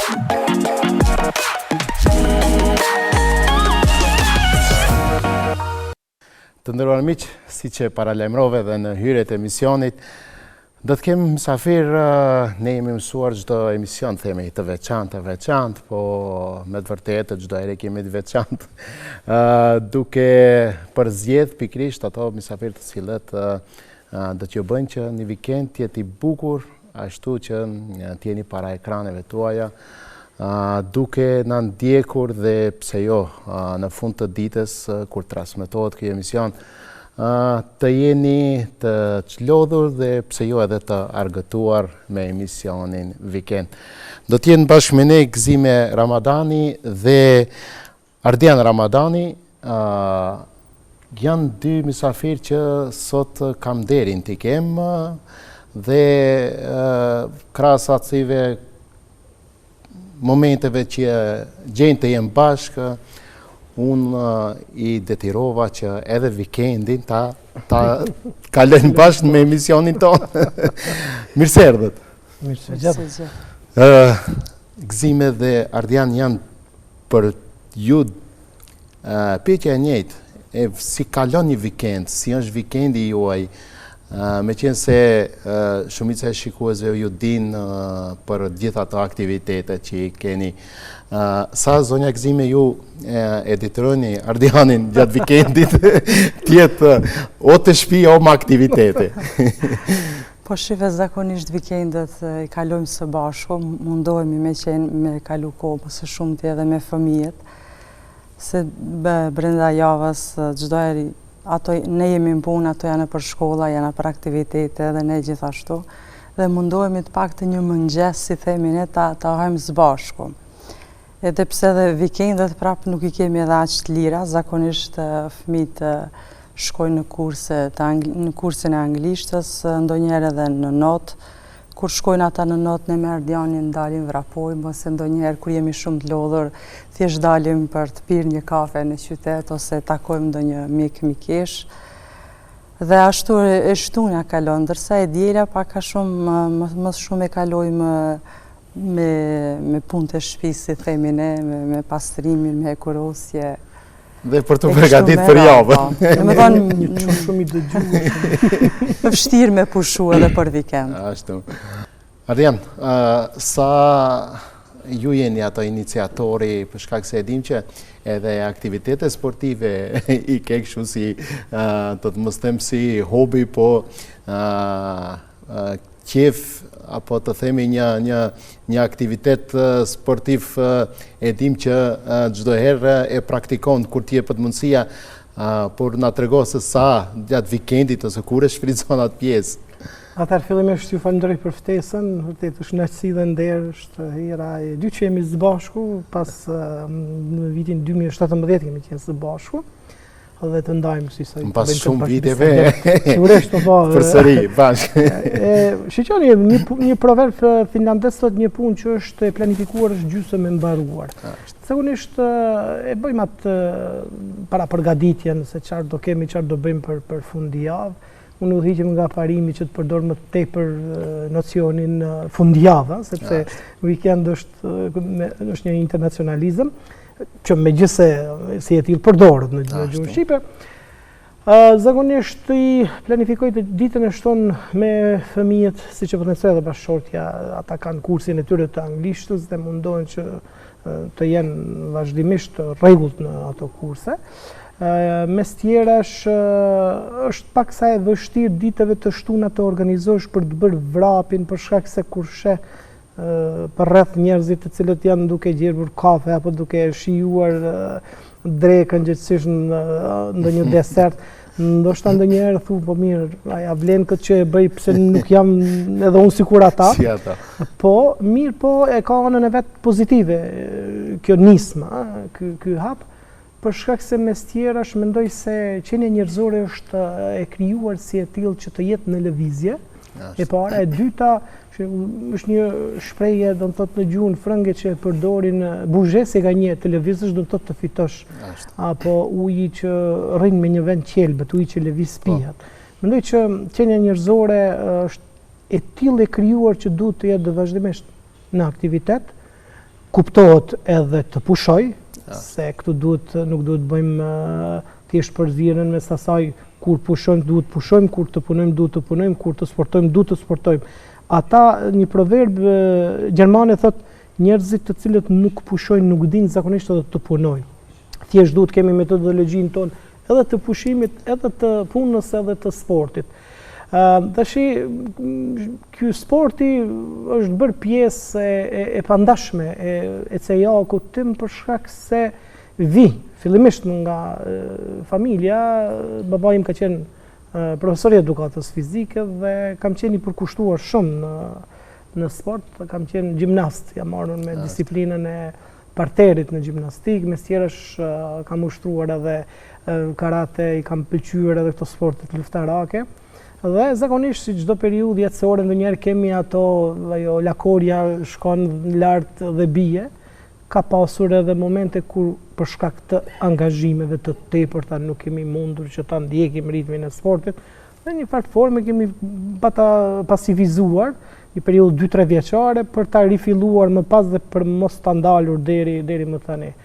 Të nderuar miq, siç e paralajmërova edhe në hyrjet e emisionit, do të kemi mysafir, ne jemi mësuar çdo emision themi të veçantë, po me të vërtetë çdo herë kemi të veçantë, duke përzgjedh pikërisht ato mysafir të cilët do t'ju bëjnë që një vikend të jetë i bukur, ashtu që të jeni para ekraneve tuaja, duke na ndjekur dhe pse jo në fund të ditës kur transmetohet ky emision të jeni të çlodhur dhe pse jo edhe të argëtuar me emisionin Vikend. Do të jenë bashkë me ne Gzime Ramadani dhe Ardian Ramadani, janë dy mysafir që sot kam derin t'i kem dhe krahas atyve momenteve që gjejnë të jenë bashkë, unë i detirova që edhe vikendin ta kalojnë bashkë me emisionin tonë. Mirë se erdhët. Mirë se Gzime dhe Ardian janë për ju pyetja e njëjtë, si kalon një vikend, si është vikendi juaj, me qenë se shumica e shikuesve ju din për gjitha ato aktivitetet që i keni. Sa zonja Gzime ju editoroni Ardianin gjatë vikendit tjetë o të shtëpi o me aktivitete? Po shive zakonisht vikendet i kalojmë së bashku, mundohemi me kalu kohë më së shumti edhe me fëmijët, se brenda javës çdo herë ato ne jemi në punë, ato janë për shkolla, janë për aktivitete dhe ne gjithashtu. Dhe mundohemi të paktën një mëngjes, si themi ne, ta hajmë së bashku. Edhe pse dhe vikendet prapë nuk i kemi edhe aq të lira, zakonisht fëmijët shkojnë në kursin e anglishtës, ndonjëherë edhe në notë. Kur shkojnë ata në notë, ne me Ardianin dalim vrapojmë, ose ndonjëherë kur jemi shumë të lodhur, thjesht dalim për të pirë një kafe në qytet, ose takojmë ndonjë mikesh. Dhe ashtu e shtunja kalon, ndërsa e diela pak a shumë, më shumë e kalojmë me punë të shtëpisë, si themi ne, me pastrimin, me hekurosje. Dhe për të përgatit për javën. Me thonë shumë i dëgjuar. Vështirë me pushu edhe për vikend. Ashtu. Ardian, sa ju jeni ato iniciatori, për shkak se e dim që edhe aktivitete sportive i ke kështu si, të mos them si hobi, po qef apo të themi një aktivitet sportiv e dim që çdo herë e praktikon kur t'i jepet mundësia, por na trego se sa gjatë vikendit ose kur e shfrytëzon atë pjesë. Atëherë fillimisht ju falenderoj për ftesën, vërtet është kënaqësi dhe nder, është hera e dy që jemi së bashku, pas në vitin 2017 kemi qenë së bashku. Dhe të ndajmë si sa... Në pas shumë viteve, përsëri, bashkë. Shqeqoni, një proverb finlandes thot një punë që është planifikuar është gjysmë e mbaruar. Zakonisht e bëjmë atë para përgatitjen se çfarë do kemi, çfarë do bëjmë për fundjavë. Unë udhëhiqem nga parimi që të përdor më tepër nocionin fundjavë, sepse weekend është një internacionalizëm, që me gjithse si e tillë përdorët në gjuhën shqipe. Zakonisht i planifikoj të ditën e shtonë me fëmijët, siç e përmendë edhe bashkëshortja, ata kanë kursin e tyre të anglishtës dhe mundohen që të jenë vazhdimisht rregullt në ato kurse. Mes tjerash është pak sa e vështirë ditëve të shtuna të organizosh për të bërë vrapin, për shkak se kur sheh për rreth njerëzit të cilët janë duke gjerbur kafe apo duke shijuar drekën gjithsesi në ndonjë desert, ndoshta ndonjëherë thu po mirë, a vlen këtë që e bëj pse nuk jam edhe unë sikur ata. Si ata. Po, mirë, po e ka anën e vet pozitive kjo nisma, ky hap, për shkak se mes tjerash mendoj se qenia njerëzore është e krijuar si e tillë që të jetë në lëvizje. E para, e dyta, është një shprehje, do të thotë në gjuhën frënge që e përdorin buzhesi ka një televizësh, do të thotë të fitosh, apo uji që rrin me një vend qelbët, uji që lëviz pihat. Mendoj që qenia njerëzore është e tillë e krijuar që duhet të jetë vazhdimisht në aktivitet, kuptohet edhe të pushoj, se këtu nuk duhet bëjmë thjesht përzierjen mes asaj kur pushojmë duhet pushojmë, kur të punojmë duhet të punojmë, kur të sportojmë duhet të sportojmë. Ata një proverb gjermane thot njerëzit të cilët nuk pushojnë nuk dinë zakonisht edhe të punojnë. Thjesht duhet kemi metodologjinë tonë edhe të pushimit, edhe të punës, edhe të sportit. Tashi ky sporti është bërë pjesë e pandashme e CEA-ku tim për shkak se fillimisht nga familja, babai im ka qenë profesor i edukatës fizike dhe kam qenë i përkushtuar shumë në sport, kam qenë gjimnast, jam marrur me disiplinën e parterit në gjimnastik, mes tjerësh kam ushtruar edhe karate, i kam pëlqyer edhe këto sportet luftarake. Dhe zakonisht si çdo periudhë jetësore ndonjëherë kemi ato lakorja shkon lart dhe bie. Ka pasur edhe momente kur për shkak të angazhimeve të tepërta nuk kemi mundur që ta ndjekim ritmin e sportit. Në një farë forme kemi pasivizuar një periudhë 2-3 vjeçare për ta rifilluar më pas dhe për mos ta ndalur deri më tani.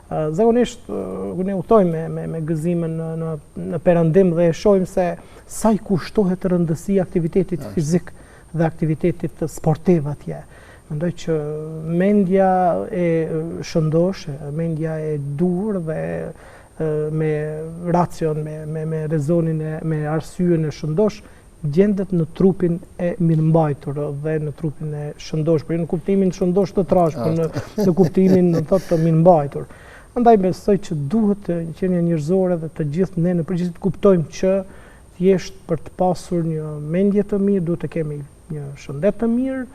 Zakonisht ne udhtojmë me gëzimin në perëndim dhe e shohim se sa i kushtohet rëndësia aktivitetit fizik dhe aktivitetit sportiv atje. Mendoj që mendja e shëndosh, mendja e dur dhe me racion, me rezonin, me arsyen e shëndosh, gjendet në trupin e mirëmbajtur dhe në trupin e shëndosh, por jo në kuptimin shëndosh të trash, por në kuptimin të mirëmbajtur. Andaj besoj që duhet të qenia njerëzore dhe të gjithë ne në përgjithësi të kuptojmë që thjesht për të pasur një mendje të mirë duhet të kemi një shëndet të mirë,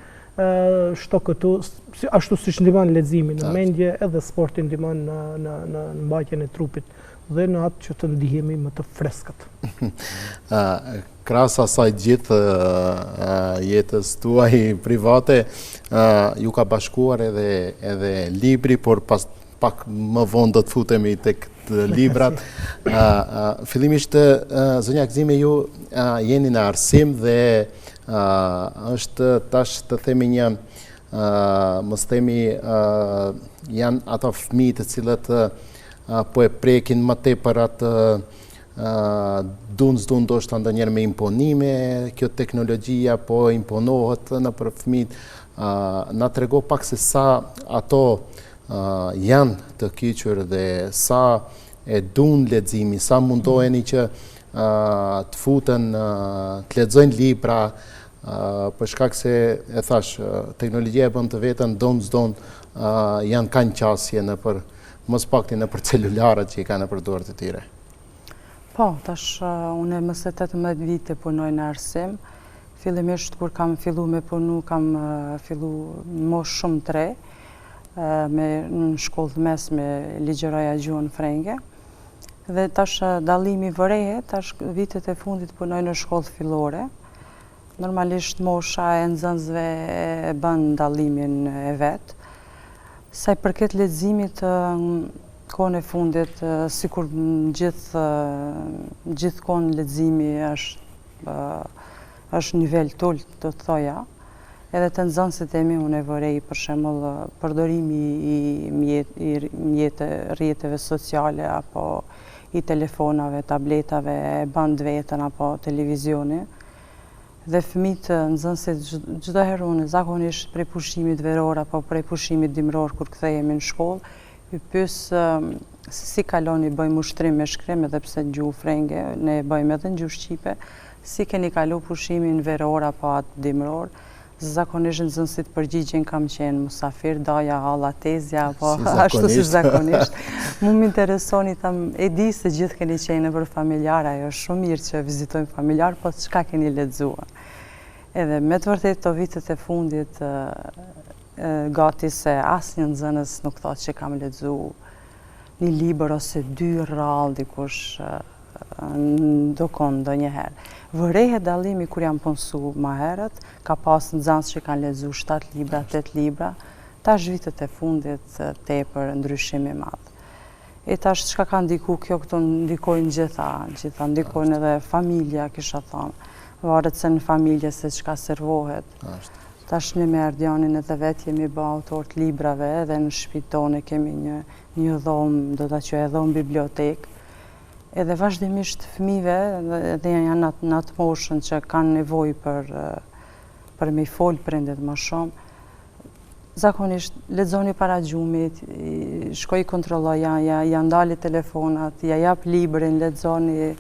ashtu siç ndihmon leximi në mendje, edhe sporti ndihmon në mbajtjen e trupit dhe në atë që të ndihemi më të freskët. Krahas asaj gjithë jetës tuaj private, ju ka bashkuar edhe libri, por pak më vonë do të futemi tek librat. Fillimisht zonja Gzime, ju jeni në arsim dhe është tash të themi një mos themi janë ato fëmijë të cilët po e prekin më tepër atë dunë ndoshta ndonjëherë me imponime, kjo teknologjia po imponohet nëpër fëmijët. Na trego pak se sa ato janë të kyçur dhe sa e duan leximi, sa mundoheni që të futen, të lexojnë libra, për shkak se e thash, teknologjia e bën të vetën don janë kanë qasje nëpër mos pakti nëpër celularët që i kanë nëpër dorët e tyre. Po, tash unë më së 18 vite punoj në arsim. Fillimisht kur kam filluar me punu, kam filluar moshë shumë të re, në shkollë mesme ligjëroja gjuhën frenge. Dhe tash dallimi vërehet, tash vitet e fundit punoj në shkollë fillore. Normalisht mosha e nxënësve e bën dallimin e vet. Sa i përket leximit, kohën e fundit, sikur gjithkohën leximi është nivel tul, do të thoja. Edhe të nxënësit e mi unë e vërej për shembull përdorimi i rrjeteve sociale apo i telefonave, tabletave, bandvetën apo televizioni. Dhe fëmijët, nxënësit çdo herë unë zakonisht prej pushimit veror apo prej pushimit dimror kur kthehemi në shkollë, i pyes si kaloni, bëjmë ushtrim me shkrim edhe pse gjuhë frenge, ne bëjmë edhe në gjuhë shqipe, si keni kalu pushimin veror apo atë dimror. Zakonisht nxënësit përgjigjen kam qenë musafir, daja, halla, tezja, apo ashtu si zakonisht. Mu m'interesoni, tham, e di se gjithë keni qenë për familjar, ajo shumë mirë që vizitojmë familjar, po çka keni lexuar. Edhe me të vërtetë të vitet e fundit, gati se asnjë nxënës nuk thotë që kam lexuar një libër ose 2 rrallë dikush ndokon ndonjëherë. Vërehet dallimi kur jam punsu më herët, ka pas nxënës që kanë lexuar 7 libra, 8 libra, tash vitet e fundit tepër ndryshim i madh. E tash çka ka ndiku kjo, këto ndikojnë gjitha ndikojnë edhe familja, kisha thënë. Varet se në familje se çka servohet. Tash ne me Ardjanin edhe vetë jemi bë autor të librave edhe në shtëpinë tonë kemi një dhomë, do ta quaj dhomë bibliotekë. Edhe vazhdimisht fëmijëve edhe janë në atë moshën që kanë nevojë për me i fol prindet më shumë. Zakonisht lexoni para gjumit, shkoj kontrolloj, ja ndali telefonat, ja jap librin, lexoni.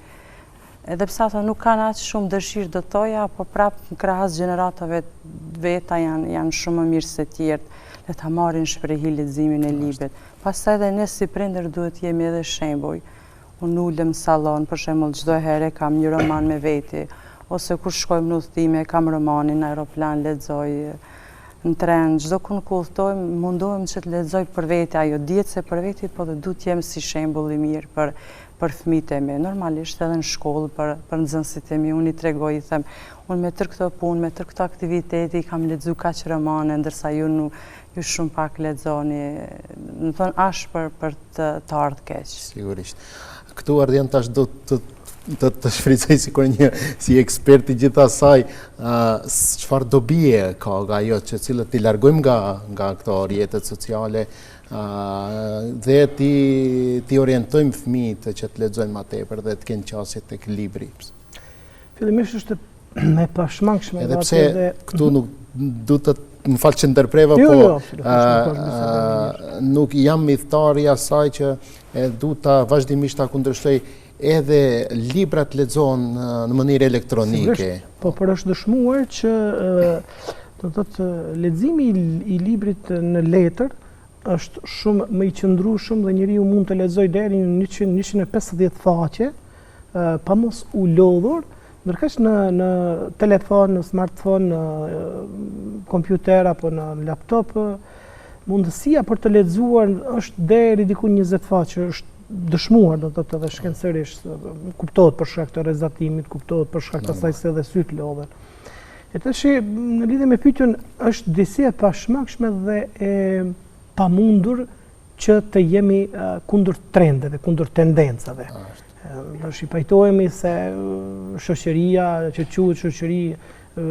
Edhe pse ata nuk kanë aq shumë dëshirë do toja, po prapë në krahas gjeneratave veta janë shumë më mirë se tjerët, le ta marrin shprehi leximin e librit. Pastaj edhe ne si prindër duhet jemi edhe shembull. Unë ulem në sallon, për shembull çdo herë kam një roman me veti, ose kur shkojmë në udhëtime kam romanin në aeroplan lexoj, në tren, çdo ku nuk udhtojmë mundohem që të lexoj për vete, ajo dihet se për vete, po dhe duhet jem si shembull i mirë për fëmijët e mi. Normalisht edhe në shkollë për nxënësit e mi, unë i tregoj, i them, unë me tërë këto punë, me tërë këto aktiviteti kam lexuar kaq romane, ndërsa ju shumë pak lexoni. Në thonë ash për të ardhur keq. Sigurisht. Këtu Ardjan tash do të shfrytëzoj si ekspert i gjithë asaj, çfarë dobie ka nga ajo që cilët i largojmë nga këto rrjetet sociale dhe ti orientojmë fëmijët që të lexojnë më tepër dhe të kenë qasje tek libri. Fillimisht është me pashmangshme. Edhe pse këtu nuk du të më falë që ndërpreva, nuk jam midhtar i asaj që du ta vazhdimisht ta kundërshtoj edhe librat lexohen në mënyrë elektronike. Po për është dëshmuar që do të thotë leximi i librit në letër është shumë më i qëndrueshëm dhe njeriu mund të lexojë deri në 150 faqe pa mos u lodhur, ndërkësh në telefon, në smartphone, në kompjuter apo në laptop, mundësia për të lexuar është deri diku 20 faqe, është dëshmuar, do të thotë edhe shkencërisht, kuptohet për shkak të rrezatimit, kuptohet për shkak të asaj se edhe syt lodhen. E tash në lidhje me pyetjen është disi e pashmangshme dhe e pamundur që të jemi kundër trendeve, kundër tendencave. I pajtohemi se shoqëria që quhet shoqëri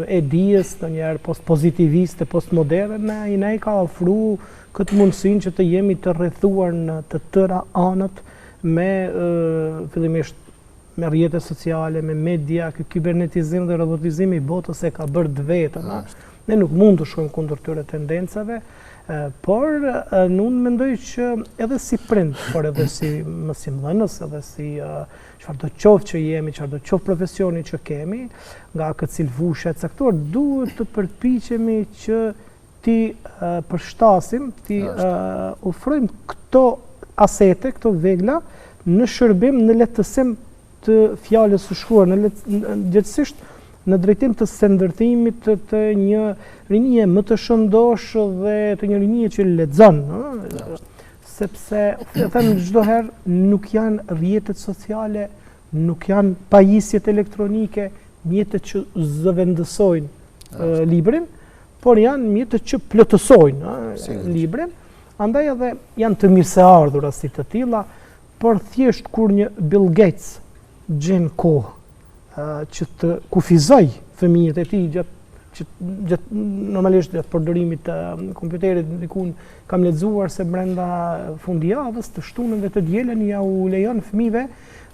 e dijes, ndonjëherë post-pozitiviste, postmoderne, i ka ofruar këtë mundësinë që të jemi të rrethuar në të tëra anët me fillimisht me rrjetet sociale, me media, ky kibernetizim dhe robotizimi i botës e ka bërë të vetën. Ne nuk mund të shkojmë kundër këtyre tendencave, por unë mendoj që edhe si prind, por edhe si mësimdhënës, edhe si çfarë do qoftë që jemi, çfarë do qoftë profesioni që kemi, nga këcil fushë e caktuar, duhet të përpiqemi që ti përshtasim, ti ofrojmë këto asete, këto vegla në shërbim, në lehtësim të fjalës së shkruar, gjithsesi në drejtim të shëndërtimit të një rinie më të shëndosh dhe të një rinie që lexon, sepse them çdo herë nuk janë rrjetet sociale, nuk janë pajisjet elektronike mjetet që zëvendësojnë librin, por janë mjetet që plotësojnë librin, andaj edhe janë të mirëseardhura si të tilla, por thjesht kur një Bill Gates gjen kohë që të kufizoj fëmijët e tij gjatë normalisht gjatë përdorimit të kompjuterit, diku kam lexuar se brenda fundjavës të shtunën dhe të dielën ja u lejon fëmijëve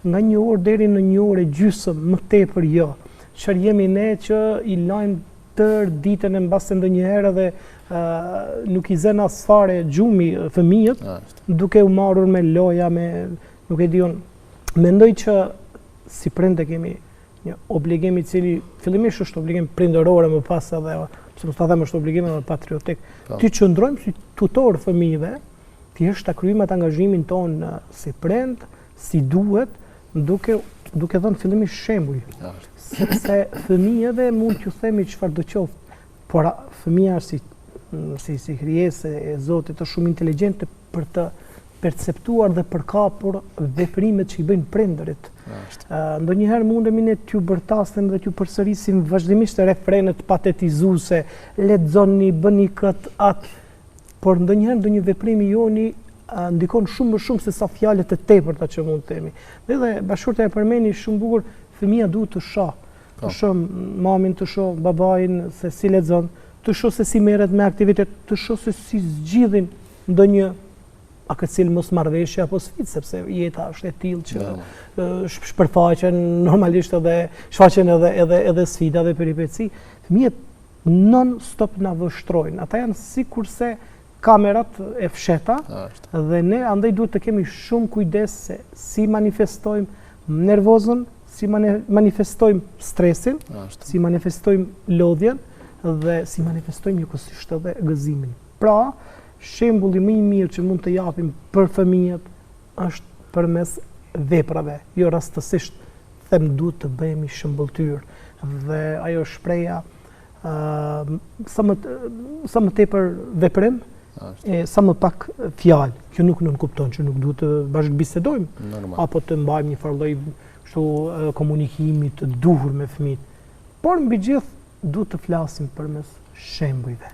nga 1 orë deri në 1 orë e gjysmë, më tepër jo. Çfarë jemi ne që i lajm tërë ditën e mbas ndonjëherë dhe nuk i zën as fare gjumi fëmijët, duke u marrur me loja, me nuk e di unë. Mendoj që si prindë kemi një obligim i cili fillimisht është obligim prindëror, më pas edhe, pse mos ta them është obligim edhe patriotik. Ti qëndrojmë si tutor fëmijëve, thjesht ta kryejmë atë angazhimin ton si prind, si duhet, duke dhënë fillimisht shembull. Sepse fëmijëve mund t'ju themi çfarë do qoftë, por fëmia si krijesë e Zotit është shumë inteligjente për të perceptuar dhe përkapur veprimet që i bëjnë prindërit. Ndonjëherë mundemi ne t'ju bërtasim dhe t'ju përsërisim vazhdimisht refrenet patetizuese, lexoni, bëni këtë atë, por ndonjëherë ndonjë veprim i joni ndikon shumë më shumë se sa fjalët e tepërta që mund të themi. Dhe bashkërta e përmeni shumë bukur, fëmia duhet të shoh. Të shoh mamin, të shoh babain se si lexon, të shoh se si merret me aktivitet, të shoh se si zgjidhin ndonjë a këtë cilë mos marrëveshje apo sfidë, sepse jeta është e tillë që shpërfaqen normalisht shfaqen edhe sfida dhe peripeci. Fëmijët non-stop na vështrojnë. Ata janë sikurse kamerat e fsheta dhe ne andaj duhet të kemi shumë kujdes se si manifestojmë nervozën, si manifestojmë stresin, si manifestojmë lodhjen dhe si manifestojmë njëkohësisht edhe gëzimin. Pra, shembulli më i mirë që mund të japim për fëmijët është përmes veprave, jo rastësisht them duhet të bëhemi shëmbulltyr dhe ajo shpreha sa më tepër veprim sa më pak fjalë, që nuk kupton që nuk duhet të bashkëbisedojmë apo të mbajmë një farë lloj kështu komunikimi të duhur me fëmijët, por mbi gjithë duhet të flasim përmes shembujve.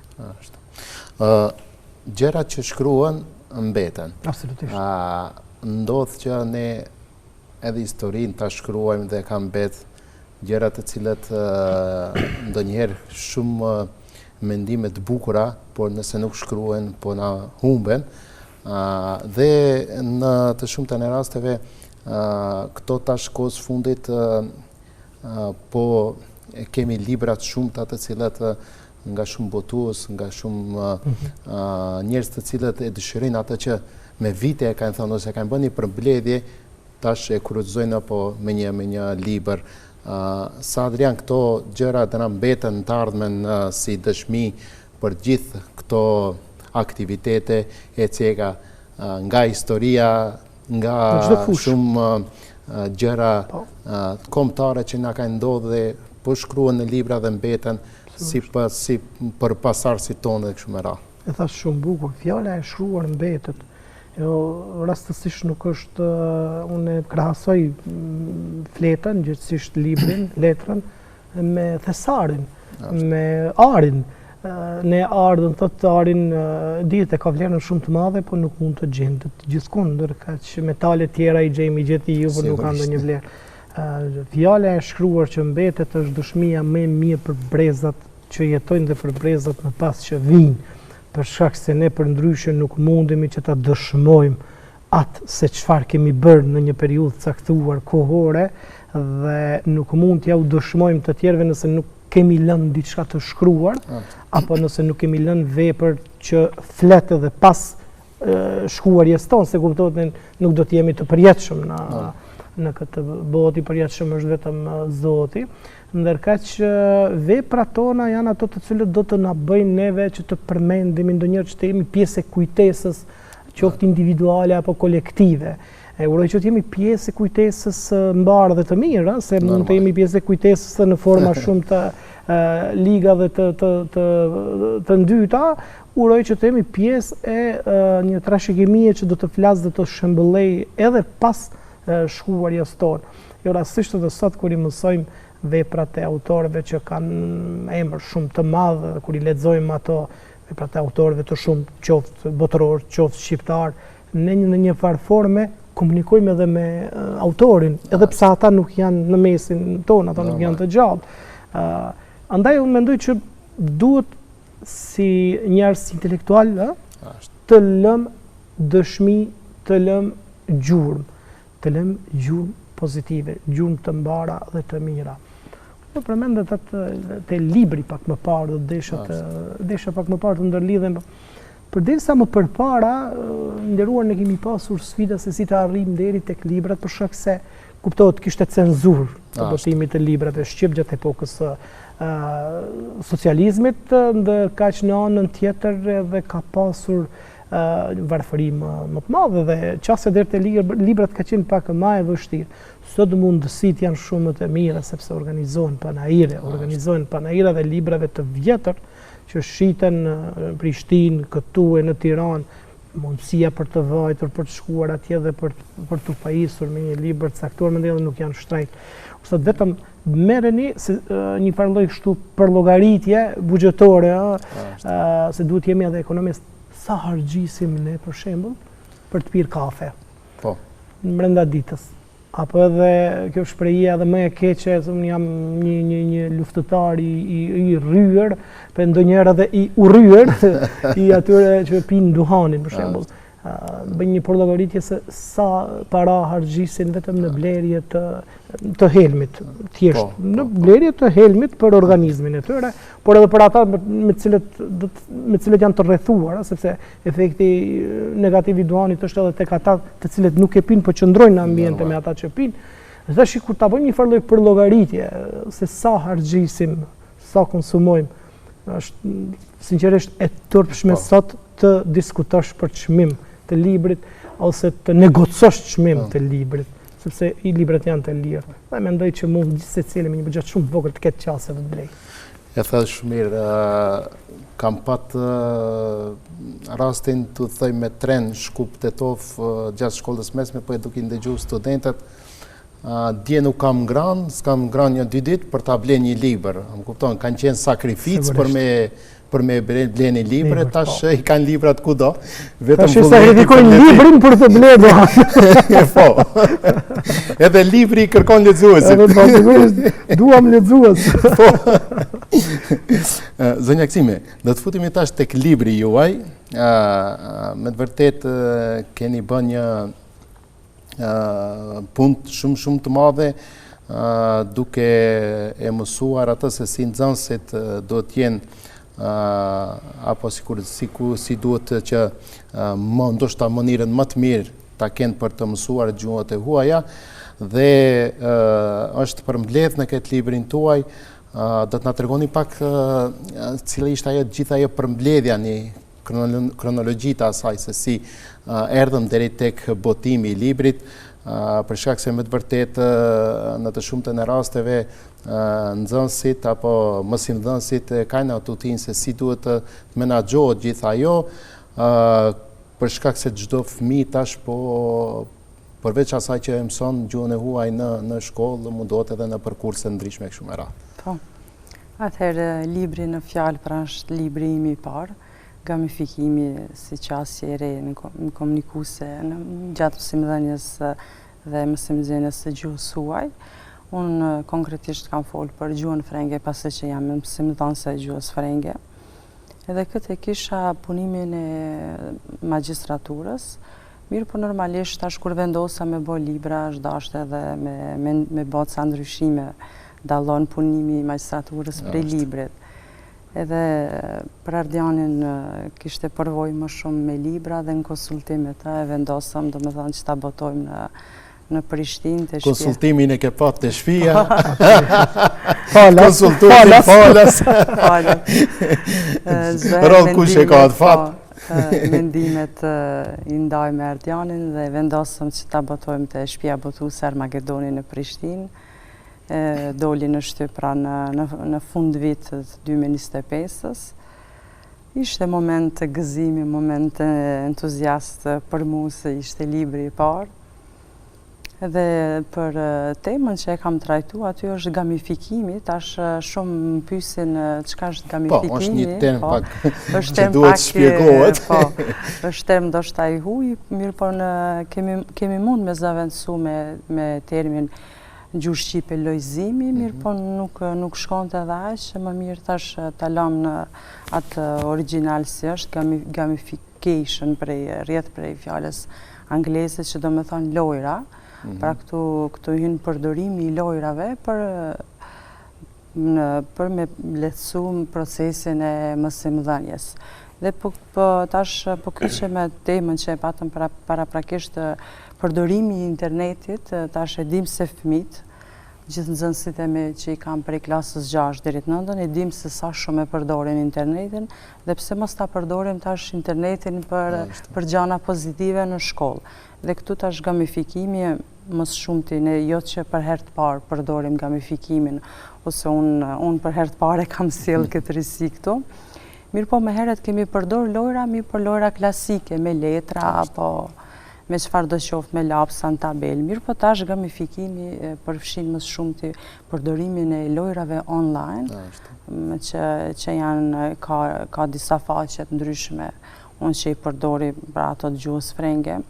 Gjërat që shkruan mbeten. Absolutisht. Ndodh që ne edhe historinë ta shkruajmë dhe ka mbet gjërat të cilat ndonjëherë shumë mendime të bukura, por nëse nuk shkruhen, po na humben. Dhe në të shumta në rasteve këto tash kohës fundit po kemi libra të shumta të cilat nga shumë botues, nga shumë njerëz të cilët e dëshirojnë atë që me vite e kanë thënë ose kanë bënë një përmbledhje, tash e kurorëzojnë apo me një libër. Sa Adrian, këto gjëra do na mbeten në të ardhmen si dëshmi për gjithë këto aktivitete e cega nga historia, nga shumë gjëra kombëtare që na kanë ndodhur dhe po shkruhen në libra dhe mbeten si për pasardhësit tonë dhe kështu me radhë. E thash shumë bukur, fjala e shkruar mbetet. Rastësisht nuk është, unë krahasoj fletën, gjithsesi librin, letrën, me thesarin, me arin. Ne ardhën, thotë arin, dihet e ka vlerën shumë të madhe, po nuk mund të gjendet gjithkund, ndërka që metale tjera i gjejmë i gjeti ju, por nuk ka ndonjë vlerë. Fjala e shkruar që mbetet është dëshmia më e mirë për brezat që jetojnë dhe për brezat më pas që vijnë, për shkak se ne përndryshe nuk mundemi që ta dëshmojmë atë se çfarë kemi bërë në një periudhë caktuar kohore dhe nuk mund t'ja u dëshmojmë të tjerëve nëse nuk kemi lënë diçka të shkruar apo nëse nuk kemi lënë vepër që flet edhe pas shkruarjes tonë, se kuptohet nuk do të jemi të përjetshëm në këtë botë, i përjetshëm është vetëm Zoti, ndërkaq veprat tona janë ato të cilët do të na bëjnë neve që të përmendemi ndonjëherë që të jemi pjesë e kujtesës, qoftë individuale apo kolektive. Uroj që të jemi pjesë e kujtesës mbarë dhe të mirë, se mund të jemi pjesë e kujtesës në forma shumë të liga dhe të ndyta, uroj që të jemi pjesë e një trashëgimie që do të flasë dhe të shëmbëllej edhe pas shkruarjes tonë. Jo rastësisht edhe sot kur i mësojmë veprat e autorëve që kanë emër shumë të madh, kur i lexojmë ato veprat e autorëve të shumë, qoftë botëror, qoftë shqiptar, ne në një farë forme komunikojmë edhe me autorin, edhe pse ata nuk janë në mesin tonë, ata nuk janë të gjallë. Andaj unë mendoj që duhet si njerëz intelektual të lëm dëshmi, të lëm gjurmë, pozitive, gjurmë të mbara dhe të mira. Në përmendet të libri pak më parë, desha pak më parë të ndërlidhem, përderisa më përpara, nderuar ne kemi pasur sfida se si të arrijmë deri tek librat, për shkak se kuptohet kishte cenzurë të botimit të librave shqip gjatë epokës socializmit, ndërkaq në anën tjetër edhe ka pasur varfëri më të madhe dhe qase deri te librat ka qenë pak më e vështirë. Sot mundësitë janë shumë më të mira sepse organizohen panaira dhe librave të vjetër që shiten në Prishtinë, këtu e në Tiranë, mundësia për të vajtur, për të shkuar atje dhe për të pajisur me një libër të caktuar, mendoj edhe nuk janë shtrejt. Sot vetëm merreni një farë lloj kështu për llogaritje buxhetore, se duhet jemi edhe ekonomistë. Sa hargjisim ne, për shembull, për të pirë kafe? Po. Brenda ditës. apo edhe kjo shprehje edhe më e keqe, unë jam një luftëtar i rryer, për ndonjëherë edhe i urryer, i atyre që pinë duhanin, për shembull. Bëj një përllogaritje se sa para harxhisin vetëm në blerje të helmit, thjesht në blerje të helmit për organizmin e tyre, por edhe për ata me cilët janë të rrethuara, sepse efekti negativ i duhanit është edhe tek ata të cilët nuk e pinë, por qëndrojnë në ambiente me ata që pinë. Dhe tash kur ta bëjmë një farë lloj përllogaritje se sa harxhisim, sa konsumojmë, është sinqerisht e turpshme sot të diskutosh për çmim të librit ose të negocosh çmim të librit, sepse i librat janë të lirë. Dhe mendoj që mund secili me një buxhet shumë të vogël të ketë qasje të blej. E thash shumë mirë, kam pat rastin të thoj me tren Shkup Tetov gjatë shkollës mesme, po e duke ndëgju studentët. Dje nuk kam ngran, s'kam ngran një 2 ditë për ta bler një libër. Më kupton, kanë qenë sakrificë për me ble një libre, tash i kanë librat kudo. Tash i sakrifikojnë librin për të bledo. Po, edhe libri i kërkon lexuesin. Duam lexues. Zonja Aksime, do të futemi tash tek libri juaj. Me të vërtet keni bën një punë shumë të madhe, duke e mësuar atë se si nxënësit do të jenë apo si duhet që ndoshta mënyrën më të mirë ta kenë për të mësuar gjuhët e huaja, dhe është përmbledh në këtë librin tuaj. Do të na tregoni pak cila ishte gjithë ajo përmbledhja, një kronologji të asaj se si erdhëm deri tek botimi i librit, për shkak se me të vërtet në të shumtën e rasteve nxënësit apo mësimdhënësit kanë aututinë se si duhet të menaxhohet gjithë ajo, për shkak se çdo fëmijë tash po përveç asaj që mëson gjuhën e huaj në shkollë, mundohet edhe në përkurse ndryshme kështu me radhë. Po. Atëherë libri në fjalë pra është libri im i parë, gamifikimi si qasje e re në komunikuese gjatë mësimdhënies dhe mësimdhënies së gjuhës huaj. Unë konkretisht kam folë për gjuhën frenge pasi që jam mësimdhënëse e gjuhës frenge. Edhe këtë e kisha punimin e magjistraturës. Mirë, po normalisht tash kur vendosa me bë libra, është dashur edhe me bë ca ndryshime, dallon punimi i magjistraturës prej librit. Edhe për Ardianin kishte përvojë më shumë me libra dhe në konsultimet e vendosëm, domethënë që ta botojmë në Prishtinë të shtëpia. Konsultimin e ke pat të shtëpia. Falas. Rol kush e ka atë fat. Mendimet i ndaj me Ardianin dhe vendosëm që ta botojmë të shtëpia botuese Armagedoni në Prishtinë. Doli në shtyp pra në fund vitit 2025-ës. Ishte moment të gëzimi, moment entuziast për mu se ishte libri i parë. Edhe për temën që e kam trajtu, aty është gamifikimi, tash shumë më pyesin çka është gamifikimi. Po, është një term pak që duhet shpjegohet. Po, është term ndoshta i huaj, mirë po kemi mund me zavendësu me termin gjuhë shqipe lojzimi, mirë po nuk shkonte edhe aq, më mirë tash ta lëm në atë original si është gamification rrjedh prej fjalës angleze që do të thonë lojra. Pra këtu hyn përdorimi i lojrave për me lehtësu procesin e mësimdhënies. Dhe tash po kyçe me temën që e patëm paraprakisht përdorimi i internetit, tash e dim se fëmijët, gjithë nxënësit e mi që i kam prej klasës 6 deri në 9, e dim se sa shumë e përdorin internetin, dhe pse mos ta përdorim tash internetin për gjëra pozitive në shkollë. Dhe këtu tash gamifikimi më shumti ne jo që për herë të parë përdorim gamifikimin, ose unë për herë të parë kam sjell këtë risi këtu. Mirë po me herët kemi përdor lojra, mirë po lojra klasike me letra apo me çfarë do qoftë me lapsa në tabel. Mirë po tash gamifikimi përfshin më shumti përdorimin e lojrave online, që janë ka disa faqe të ndryshme, unë që i përdori për ato të gjuhës frenge.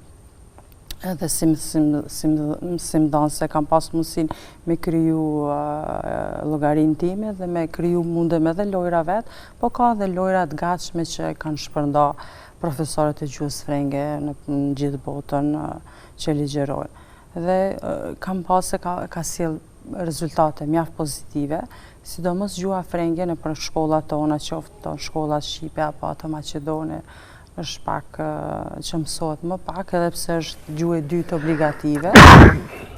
edhe si më danë se kam pas mundësin me kryu llogarinë time dhe me kryu mundem edhe lojra vetë, po ka dhe lojrat gatshme që kanë shpërnda profesorët e gjuhës frenge në gjithë botën që ligjerojnë. Dhe kam pas se ka sjell rezultate mjaft pozitive, sidomos gjuha frenge në për shkollat tona, qoftë shkollat shqipe apo ato maqedone, është pak që mësohet më pak, edhe pse është gjuhë e dytë obligative.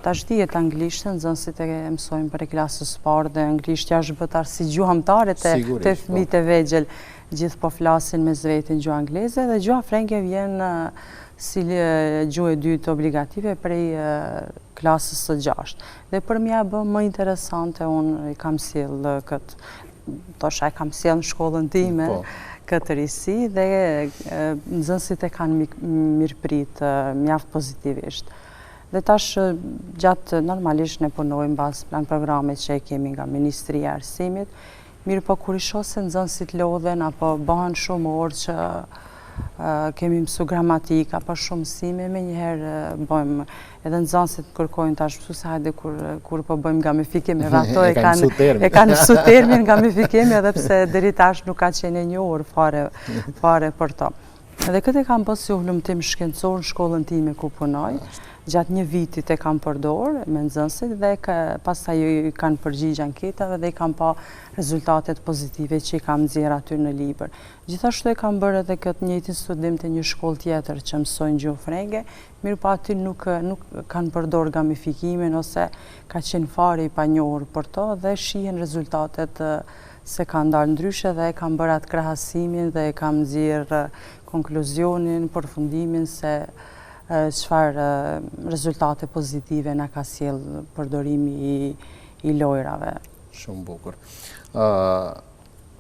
Tash dihet anglishtën, nxënësit e mësojnë për klasës parë dhe anglishtja është bërë si gjuhë amtare te fëmijët e vegjël, gjithë po flasin me zvetin gjuhë angleze dhe gjuha frenge vjen si gjuhë e dytë obligative prej klasës së 6. Dhe për mja bë më interesante, unë i kam sjell këtë, thosha e kam sjell në shkollën time, këtë risi dhe nxënësit e kanë mirëprit mjaft pozitivisht. Dhe tash gjatë normalisht ne punojmë bazë plan programe që e kemi nga Ministria e Arsimit, mirë po kur i shoh se nxënësit lodhen apo bëhen shumë orë që kemi mësu gramatik apo shumë mësime, me njëherë bëjmë edhe nxënësit kërkojnë tash mësu se hajde kur po bëjmë gamifikim edhe ato e kanë mësu termin gamifikim edhe pse deri tash nuk ka qenë e njohur fare për to. Dhe këtë e kam bërë si ullumtim shkencor në shkollën time ku punoj, gjatë një vitit e kam përdor me nxënësit dhe pastaj i kanë përgjigj anketave dhe i kam pa rezultatet pozitive që i kam nxjerr aty në libër. Gjithashtu e kam bërë edhe këtë njëjtin studim te një shkollë tjetër që mësojnë gjuhë frenge, mirë po aty nuk kanë përdor gamifikimin ose ka qenë fare i panjohur për to dhe shihen rezultatet se kanë dalë ndryshe dhe e kam bërë atë krahasimin dhe e kam nxjerr konkluzionin, përfundimin se çfarë rezultate pozitive na ka sjell përdorimi i lojrave. Shumë bukur.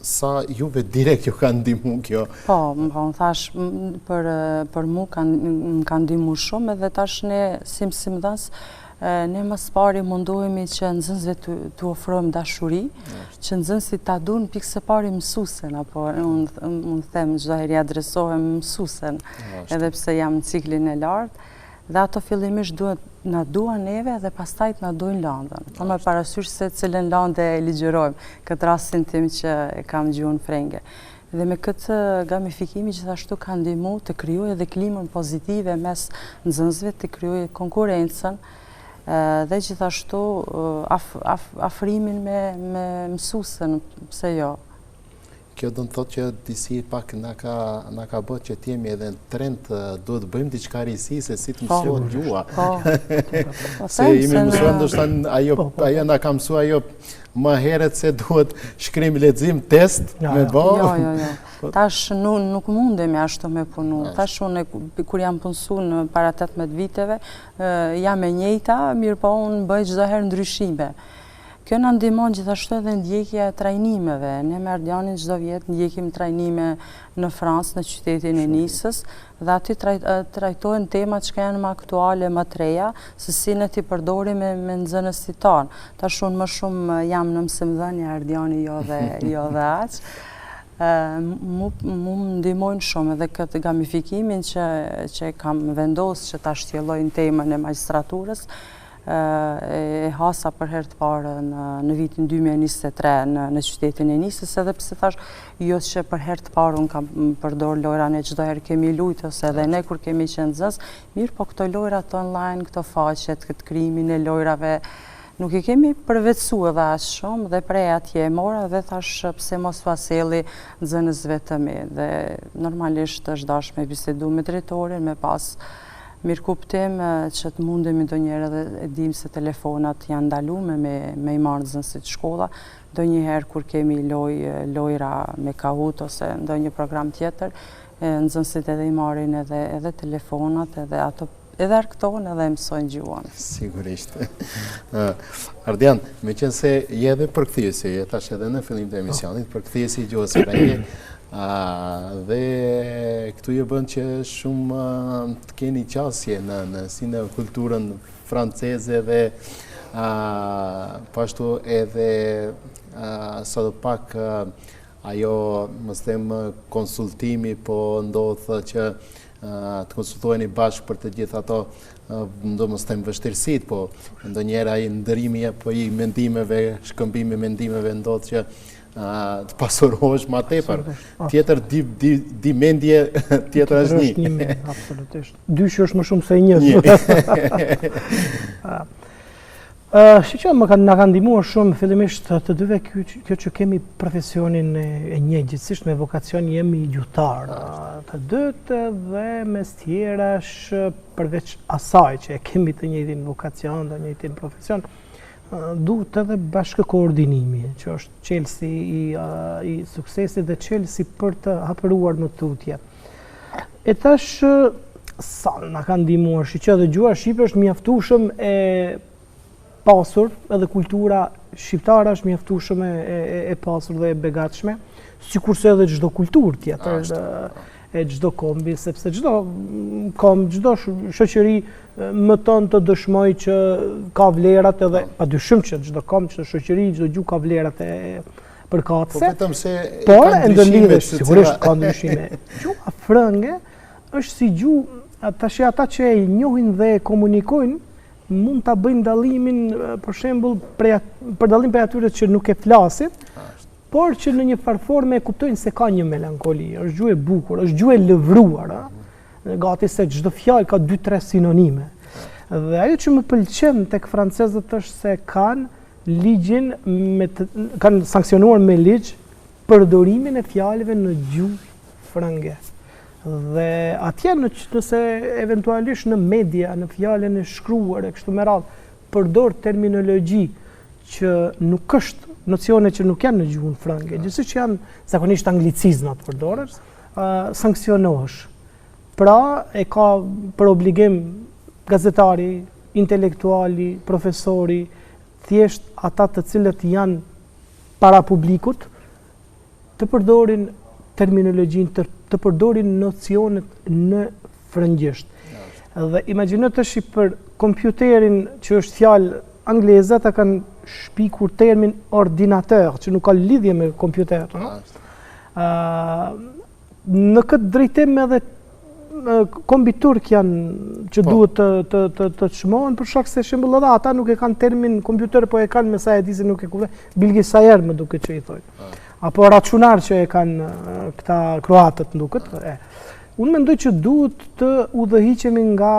Sa juve direkt ju kanë ndihmu kjo? Po, më thash, për mu më kanë ndihmu shumë edhe tash ne si mësimdhës ne më pari mundohemi që nxënësve të ofrojmë dashuri, që nxënësit ta duan pikë së pari mësuesen, apo unë them çdo herë adresohem mësuesen, edhe pse jam në ciklin e lartë, dhe ato fillimisht na duan neve dhe pastaj na duajnë landën. Po me parasysh se cilën landë e ligjerojmë, këtë rastin tim që e kam gjuhën frenge. Dhe me këtë gamifikimi gjithashtu ka ndihmu të krijojë edhe klimën pozitive mes nxënësve, të krijojë konkurrencën, dhe gjithashtu afrimin me mësuesen, pse jo. Kjo do të thotë që disi pak na ka bërë që të jemi edhe në trend duhet të bëjmë diçka risi se si të mësohet gjuha. Se jemi mësuar ndoshta ajo na ka mësuar ajo më herët se duhet shkrim lexim test me bë. Jo. Tash nuk mundemi ashtu me punu. Tash unë kur jam punësuar në para 18 viteve, jam e njëjta, mirë po unë bëj çdo herë ndryshime. Kjo na ndihmon gjithashtu edhe ndjekja e trajnimeve. Ne me Ardianin çdo vit ndjekim trajnime në Francë, në qytetin e Nisës, dhe aty trajtohen temat që janë më aktuale, më të reja, se si ne t'i përdorim me nxënësit tanë. Tash unë më shumë jam në mësimdhënie, Ardiani jo dhe aq. Mu më ndihmojnë shumë edhe këtë gamifikimin që kam vendosur që ta shtjellojnë temën e magjistraturës, e hasa për herë të parë në vitin 2023 në qytetin e Nisës, edhe pse thash jo që për herë të parë unë kam përdor lojra, ne çdo herë kemi lujtë ose edhe ne kur kemi qenë nxënës, mirë po këto lojrat online, këto faqet, këtë krijimin e lojrave nuk i kemi përvetësu edhe aq shumë dhe prej atje e mora dhe thash pse mos faselli nxënësve të mi. Dhe normalisht është dashur me bisedu me drejtorin, me pas mirë kuptim që të mundemi ndonjëherë dhe e dim se telefonat janë ndaluar me i marrë nxënësit shkolla, ndonjëherë kur kemi lojra me Kahoot ose ndonjë program tjetër, nxënësit edhe i marrin edhe telefonat edhe ato edhe arktojnë edhe mësojnë gjuhën. Sigurisht. Ardian, me qenë se je edhe përkthyesi, je tash edhe në fillim të emisionit, përkthyesi i gjuhës frenge, dhe këtu je bën që shumë të keni qasje në kulturën franceze dhe pashtu edhe sa do pak ajo, mos them konsultimi, po ndodhë që të konsultoheni bashkë për të gjithë ato ndomosdoshmë vështirësitë, po ndonjëherë ai ndërimi apo i mendimeve, shkëmbimi mendimeve ndodh që të pasurohesh më tepër. Tjetër di mendje, tjetër është një. Absolutisht. Dyshi është më shumë se një. Që na kanë ndihmuar shumë fillimisht të dyve kjo që kemi profesionin e një, gjithsesi me vokacion jemi gjuhëtar. Të dytë dhe mes tjerash përveç asaj që kemi të njëjtin vokacion, të njëjtin profesion, duhet edhe bashkë koordinimi, që është çelësi i suksesit dhe çelësi për të hapëruar në tutje. E tash sa na kanë ndihmuar, që edhe gjuha shqipe është mjaftueshëm e pasur, edhe kultura shqiptare është mjaftueshëm e pasur dhe e begatshme, sikurse edhe çdo kulturë tjetër e çdo kombi, sepse çdo komb, çdo shoqëri më tonë të dëshmoj që ka vlerat edhe padyshim që çdo komb, çdo shoqëri, çdo gjuhë ka vlerat e përkatëse. Po vetëm se por e ndërlidhesh, sigurisht ka ndryshime. Gjuha frënge është si gjuhë, tash ata që e njohin dhe e komunikojnë mund ta bëjnë dallimin, për shembull, për dallim për atyre që nuk e flasin, por që në një farë forme e kuptojnë se ka një melankoli, është gjuhë e bukur, është gjuhë e lëvruar, gati se çdo fjalë ka 2-3 sinonime. Dhe ajo që më pëlqen tek francezët është se kanë ligjin kanë sanksionuar me ligj përdorimin e fjalëve në gjuhë frënge. Dhe atje nëse eventualisht në media, në fjalën e shkruar e kështu me radhë, përdor terminologji që nuk është nocione që nuk janë në gjuhën frënge, gjithsesi që janë zakonisht anglicizmat përdoren, sanksionohesh. Pra e ka për obligim gazetari, intelektuali, profesori, thjesht ata të cilët janë para publikut, të përdorin terminologjinë, të përdorin nocionet në frëngjisht. Dhe imagjino tash për kompjuterin që është fjalë angleze, ata kanë shpikur termin ordinateur, që nuk ka lidhje me kompjuter. Në këtë drejtim edhe kombit turk janë që duhet të çmohen, për shkak se shembull edhe ata nuk e kanë termin kompjuter, po e kanë me sa e di se nuk e kuptoj. Bilgisayar më duket që i thonë. Apo računar që e kanë këta kroatët duket. Unë mendoj që duhet të udhëhiqemi nga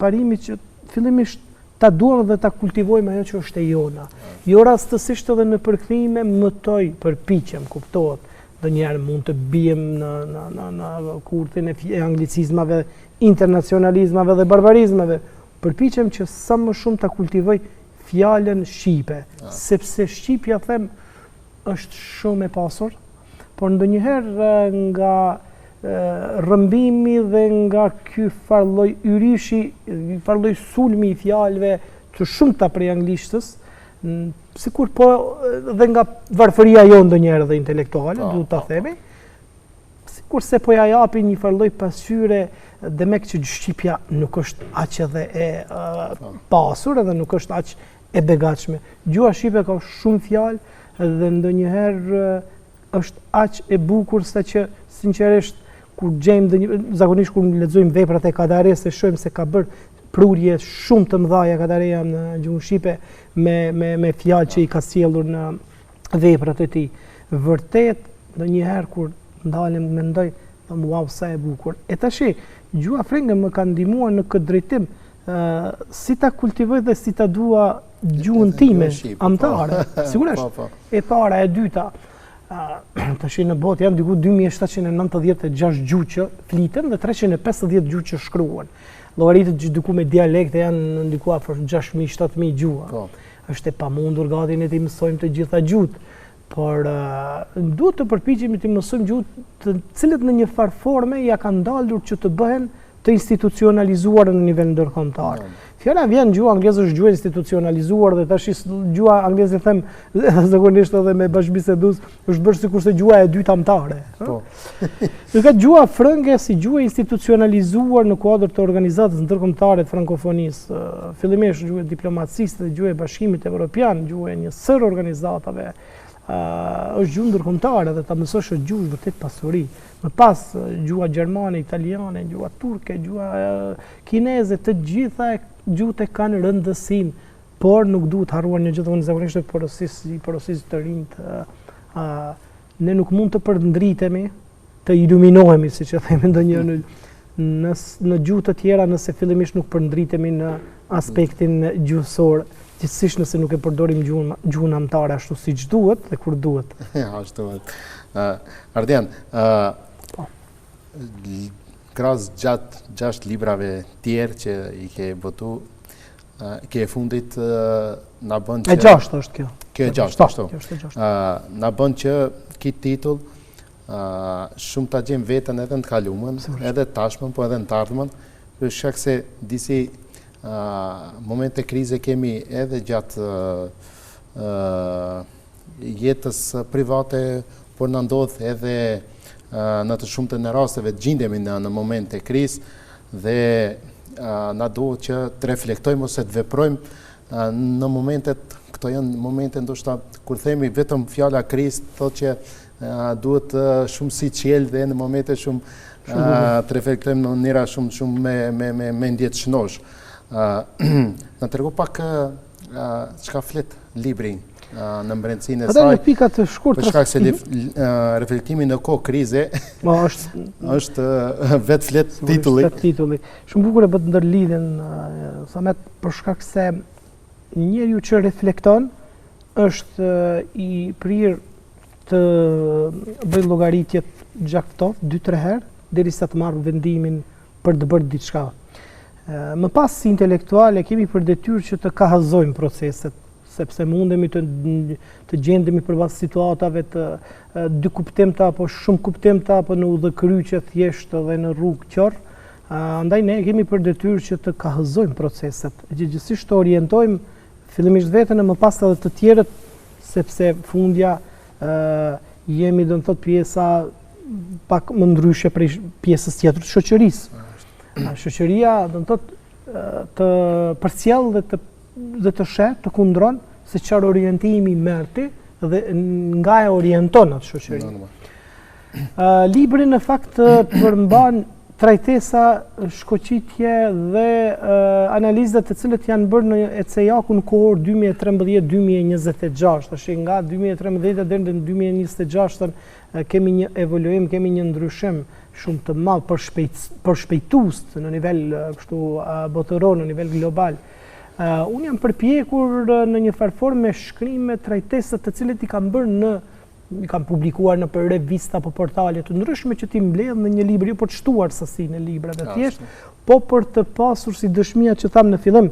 parimi që fillimisht ta duam dhe ta kultivojmë ajo që është e jona. Jo rastësisht edhe në përkthime mëtoj, përpiqem, kuptohet. Ndonjëherë mund të bijem në kurthin e anglicizmave, internacionalizmave dhe barbarizmave. Përpiqem që sa më shumë ta kultivoj fjalën shqipe, sepse shqipja them është shumë e pasur, por ndonjëherë nga rrëmbimi dhe nga ky farlloj yrishi, farlloj sulmi i fjalëve të shumta prej anglishtës, sikur po dhe nga varfëria jonë ndonjëherë dhe intelektuale, duhet ta themi, sikur se po ja japi një farlloj pasqyre demek që shqipja nuk është aq edhe e pasur edhe nuk është aq e begatshme. Gjuha shqipe ka shumë fjalë dhe ndonjëherë është aq e bukur sa që sinqerisht kur gjejmë zakonisht kur lexojmë veprat e Kadares e shohim se ka bërë prurje shumë të mëdha Kadareja në gjuhën shqipe me fjalë që i ka sjellur në veprat e tij. Vërtet ndonjëherë kur ndalem mendoj, wow sa e bukur. E tash gjuha frënge më ka ndihmuar në këtë drejtim, si ta kultivoj dhe si ta dua gjuhën time amtare. Sigurisht. E para, e dyta, tash në botë janë diku 2796 gjuhë që fliten dhe 350 gjuhë që shkruan. Llogaritët që diku me dialekte janë ndiku afër 6000-7000 gjuha. Është e pamundur gati ne të mësojmë të gjitha gjuhët, por duhet të përpiqemi të mësojmë gjuhë të cilët në një farë forme ja kanë ndalur që të bëhen të institucionalizuar në nivel ndërkombëtar. Fjala vjen gjuha angleze është gjuhë institucionalizuar dhe tash gjuha angleze them zakonisht edhe me bashkëbisedues është bërë sikurse gjuha e dytë amtare. Po. Ka gjuha frënge si gjuhë institucionalizuar në kuadër të organizatës ndërkombëtare të frankofonisë, fillimisht gjuhë diplomacisë dhe gjuhë e Bashkimit Evropian, gjuhë e një sër organizatave është gjuhë ndërkombëtare dhe ta mësosh është gjuhë vërtet pasuri. Më pas gjuha gjermane, italiane, gjuha turke, gjuha kineze, të gjitha gjuhët e kanë rëndësinë, por nuk duhet harruar një gjë, zakonisht porosisë të rinj. Ne nuk mund të përndritemi, të iluminohemi, siç e themi ndonjë në gjuhë të tjera nëse fillimisht nuk përndritemi në aspektin gjuhësor, gjithsesi nëse nuk e përdorim gjuhën anëtare ashtu siç duhet dhe kur duhet. Ashtu duhet. Ardian, krahas gjatë 6 librave tjerë që i ke botu, ke e fundit na bën që... E 6 është kjo. Kjo e 6, ashtu. Na bën që këtë titull shumë ta gjejmë veten edhe në të kaluamën, edhe tashmen, po edhe në të ardhmen, për shkak se disi momente krize kemi edhe gjatë jetës private, por na ndodh edhe në të shumtën e rasteve të gjendemi në momente krizë dhe na duhet që të reflektojmë ose të veprojmë në momentet, këto janë momente ndoshta kur themi vetëm fjala krizë, thotë që duhet shumë si qiell dhe në momente shumë të reflektojmë në mënyra shumë me ndjet shnosh. Na tregu pak çka flet libri në mbretësinë e saj. Atë një pika të shkurtë. Për shkak se reflektimi në kohë krize është vetë flet titulli. Shumë bukur e bë të ndërlidhen Samet, për shkak se njeriu që reflekton është i prirë të bëj llogaritjet gjaktov 2-3 herë derisa të marrë vendimin për të bërë diçka. Më pas si intelektuale kemi për detyrë që të kahazojmë proceset, sepse mundemi të gjendemi përballë situatave të dy kuptimta apo shumë kuptimta apo në udhëkryqje thjesht dhe në rrugë qorr. Andaj ne kemi për detyrë që të kahazojmë proceset, gjithsesi të orientojmë fillimisht veten e më pas edhe të tjerët, sepse fundja jemi do të thotë pjesa pak më ndryshe prej pjesës tjetër të shoqërisë. Shoqëria do të thotë të përcjell dhe të sheh, të kundron se çfarë orientimi merrti dhe nga e orienton atë shoqëri. Libri në fakt përmban trajtesa, shkoqitje dhe analizat të cilët janë bërë në ECEAC-un kohor 2013-2026. Tash nga 2013 deri në 2026 kemi një evoluim, kemi një ndryshim shumë të madh për shpejtues në nivel kështu botëror, në nivel global. Unë jam përpjekur në një farë formë me shkrime, trajtesa të cilët i kam bërë i kam publikuar në për revista apo portale të ndryshme që ti mbledh në një libër, jo për të shtuar sasinë e librave thjesht, po për të pasur si dëshmia që tham në fillim,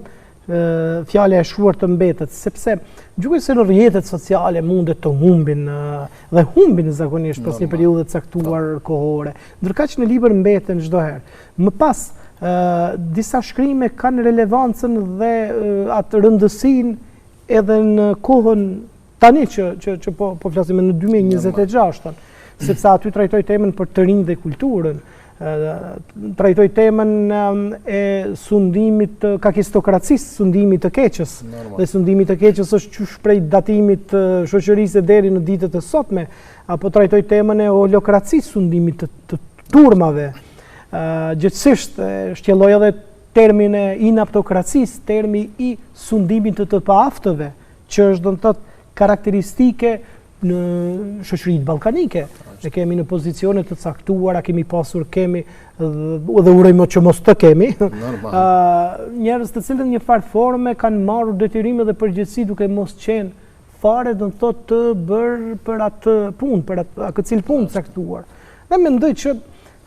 fjala e shkruar të mbetet, sepse gjuhës se në rrjetet sociale mundet të humbin dhe humbin zakonisht pas një periudhe të caktuar kohore, ndërkaq në libër mbeten çdo herë. Më pas disa shkrime kanë relevancën dhe atë rëndësinë edhe në kohën tani që po flasim në 2026, sepse aty trajtoj temën për të rinj dhe kulturën, trajtoj temën e sundimit të kakistokracisë, sundimit të keqës. Dhe sundimit të keqës është qysh prej datimit të shoqërisë deri në ditët e sotme, apo trajtoj temën e holokracisë, sundimit të turmave. Gjithsesi shtjelloj edhe termin e inaptokracisë, termi i sundimit të paaftëve, që është do të thotë karakteristike në shoqëritë ballkanike. Ne kemi në pozicione të caktuara, kemi pasur, kemi dhe urojmë që mos të kemi. Njerëz të cilët në një farë forme kanë marrur detyrime dhe përgjegjësi duke mos qenë fare do të thotë të bërë për atë punë, për atë cilë punë caktuar. Dhe mendoj që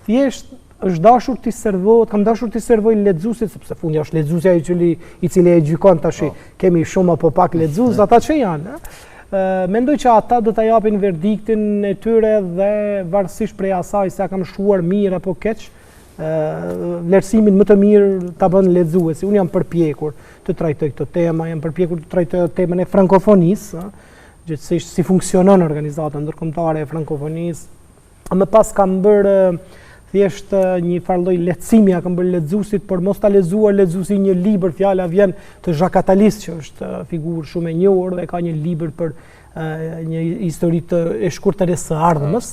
thjesht është dashur t'i servohet, kam dashur t'i servoj lexuesit, sepse fundja është lexuesja i cili e gjykon tash, kemi shumë apo pak lexues, ata që janë. Mendoj që ata do ta japin verdiktin e tyre dhe varësisht prej asaj se a kam shkruar mirë apo keq, vlerësimin më të mirë ta bën lexuesi. Unë jam përpjekur të trajtoj këtë temë, jam përpjekur të trajtoj temën e frankofonisë, gjithsesi si funksionon organizata ndërkombëtare e frankofonisë. Më pas kam bërë thjesht një farë lloj lehtësimi kam bërë lexuesit, por mos ta lexuar lexuesi një libër, fjala vjen të Jacques Attali, që është figurë shumë e njohur dhe ka një libër për një histori e shkurtëre së ardhmës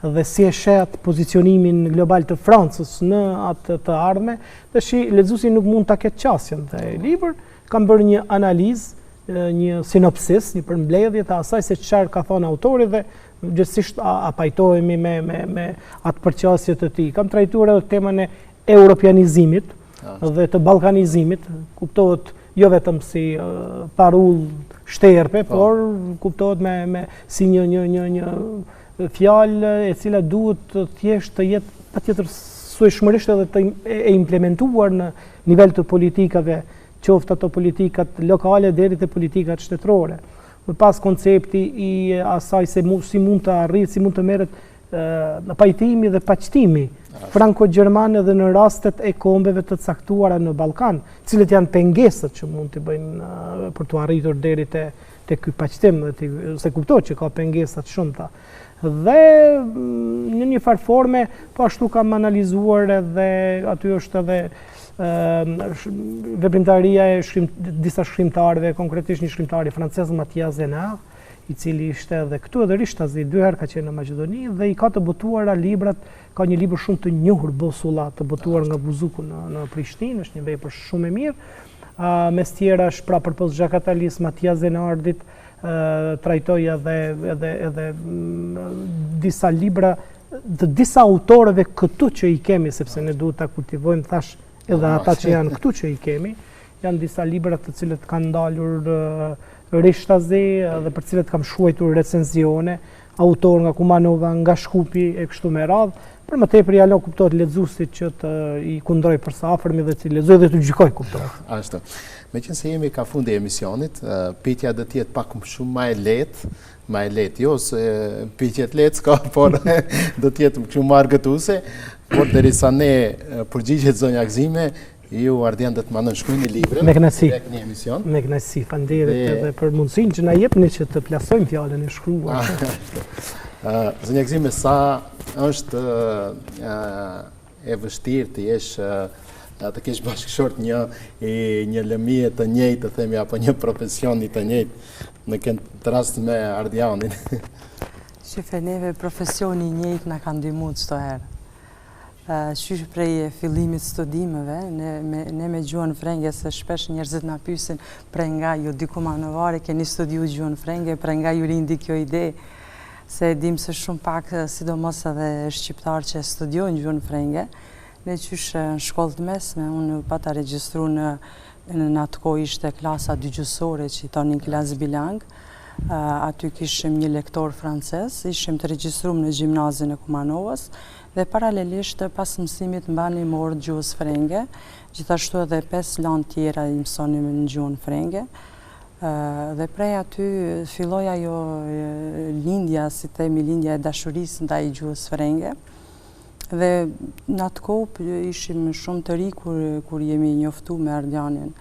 dhe si e shet pozicionimin global të Francës në atë të ardhme, tashi lexuesi nuk mund ta ketë qasjen dhe libër kam bërë një analizë, një sinopsis, një përmbledhje të asaj se çfarë ka thënë autori dhe gjithsesi a pajtohemi me atë përqasje të tij. Kam trajtuar edhe temën e europianizimit dhe të ballkanizimit, kuptohet jo vetëm si parull shterpe, por kuptohet si një fjalë e cila duhet thjesht të jetë patjetër sueshmërisht edhe të implementuar në nivel të politikave, qoftë ato politikat lokale deri te politikat shtetërore. Më pas koncepti i asaj se si mund të arrit, si mund të merret në pajtimi dhe paqëtimi franko-gjermane dhe në rastet e kombeve të caktuara në Ballkan, cilët janë pengesët që mund të bëjnë për të arritur deri te ky paqëtim, se kuptohet që ka pengesat shumëta. Dhe në një farë forme, po ashtu kam analizuar edhe aty është edhe veprimtaria e disa shkrimtarëve, konkretisht një shkrimtar francez Mathias Senard, i cili ishte edhe këtu edhe Rishtazi, 2 herë ka qenë në Maqedoni dhe i ka të botuara librat, ka një libër shumë të njohur, Bosulla, të botuar nga Buzuku në Prishtinë, është një vepër shumë e mirë. Mes tjerash, pra përpos Jacques Attalis, Mathias Senardit, trajtoi edhe disa libra të disa autorëve këtu që i kemi, sepse ne duhet ta kultivojmë thash edhe ata që janë këtu që i kemi, janë disa libra të cilët kanë dalur Rishtazi dhe për cilët kam shkruar recenzione, autor nga Kumanova, nga Shkupi e kështu me radhë. Për më tepër ja lë kuptohet lexuesit që të i kundroj përsa afërmi dhe të lexoj dhe të gjykoj kuptohet. Ashtu. Meqense jemi ka fundi e emisionit, pyetja do të jetë pak shumë më e lehtë, jo se pyetjet lehtë s'ka, por do të jetë shumë më argëtuese, por derisa ne përgjigjet zonja Gzime, ju ardian do të më nënshkruani librin. Me kënaqësi. Tek një emision. Me kënaqësi, faleminderit edhe për mundësinë që na jepni që të plasojmë fjalën e shkruar. Zonja Gzime, sa është e vështirë të jesh të kesh bashkëshort një lëmije të njëjtë, të themi, apo një profesioni të njëjtë në këtë rast me Ardianin. Shife, neve profesioni i njëjtë na ka ndihmuar çdo herë. Qysh prej fillimit studimeve, ne me gjuhën frenge, se shpesh njerëzit na pyesin prej nga ju di kumanovare, keni studiu gjuhën frenge, prej nga ju lindi kjo ide, se dim se shumë pak, sidomos edhe shqiptar që studiojnë gjuhën frenge, ne qysh në shkollë të mesme, unë pata regjistru në atë kohë ishte klasa dygjësore që i tonin klasë bilang, aty kishim një lektor francez, ishim të regjistrum në gjimnazin e Kumanovës, dhe paralelisht pas mësimit mbanim orë gjuhës frenge, gjithashtu edhe 5 lanë tjera i mësonim në gjuhën frenge, dhe prej aty filloi ajo lindja, si themi lindja e dashurisë ndaj gjuhës frenge, dhe në atë kohë ishim shumë të ri kur jemi njoftu me Ardianin.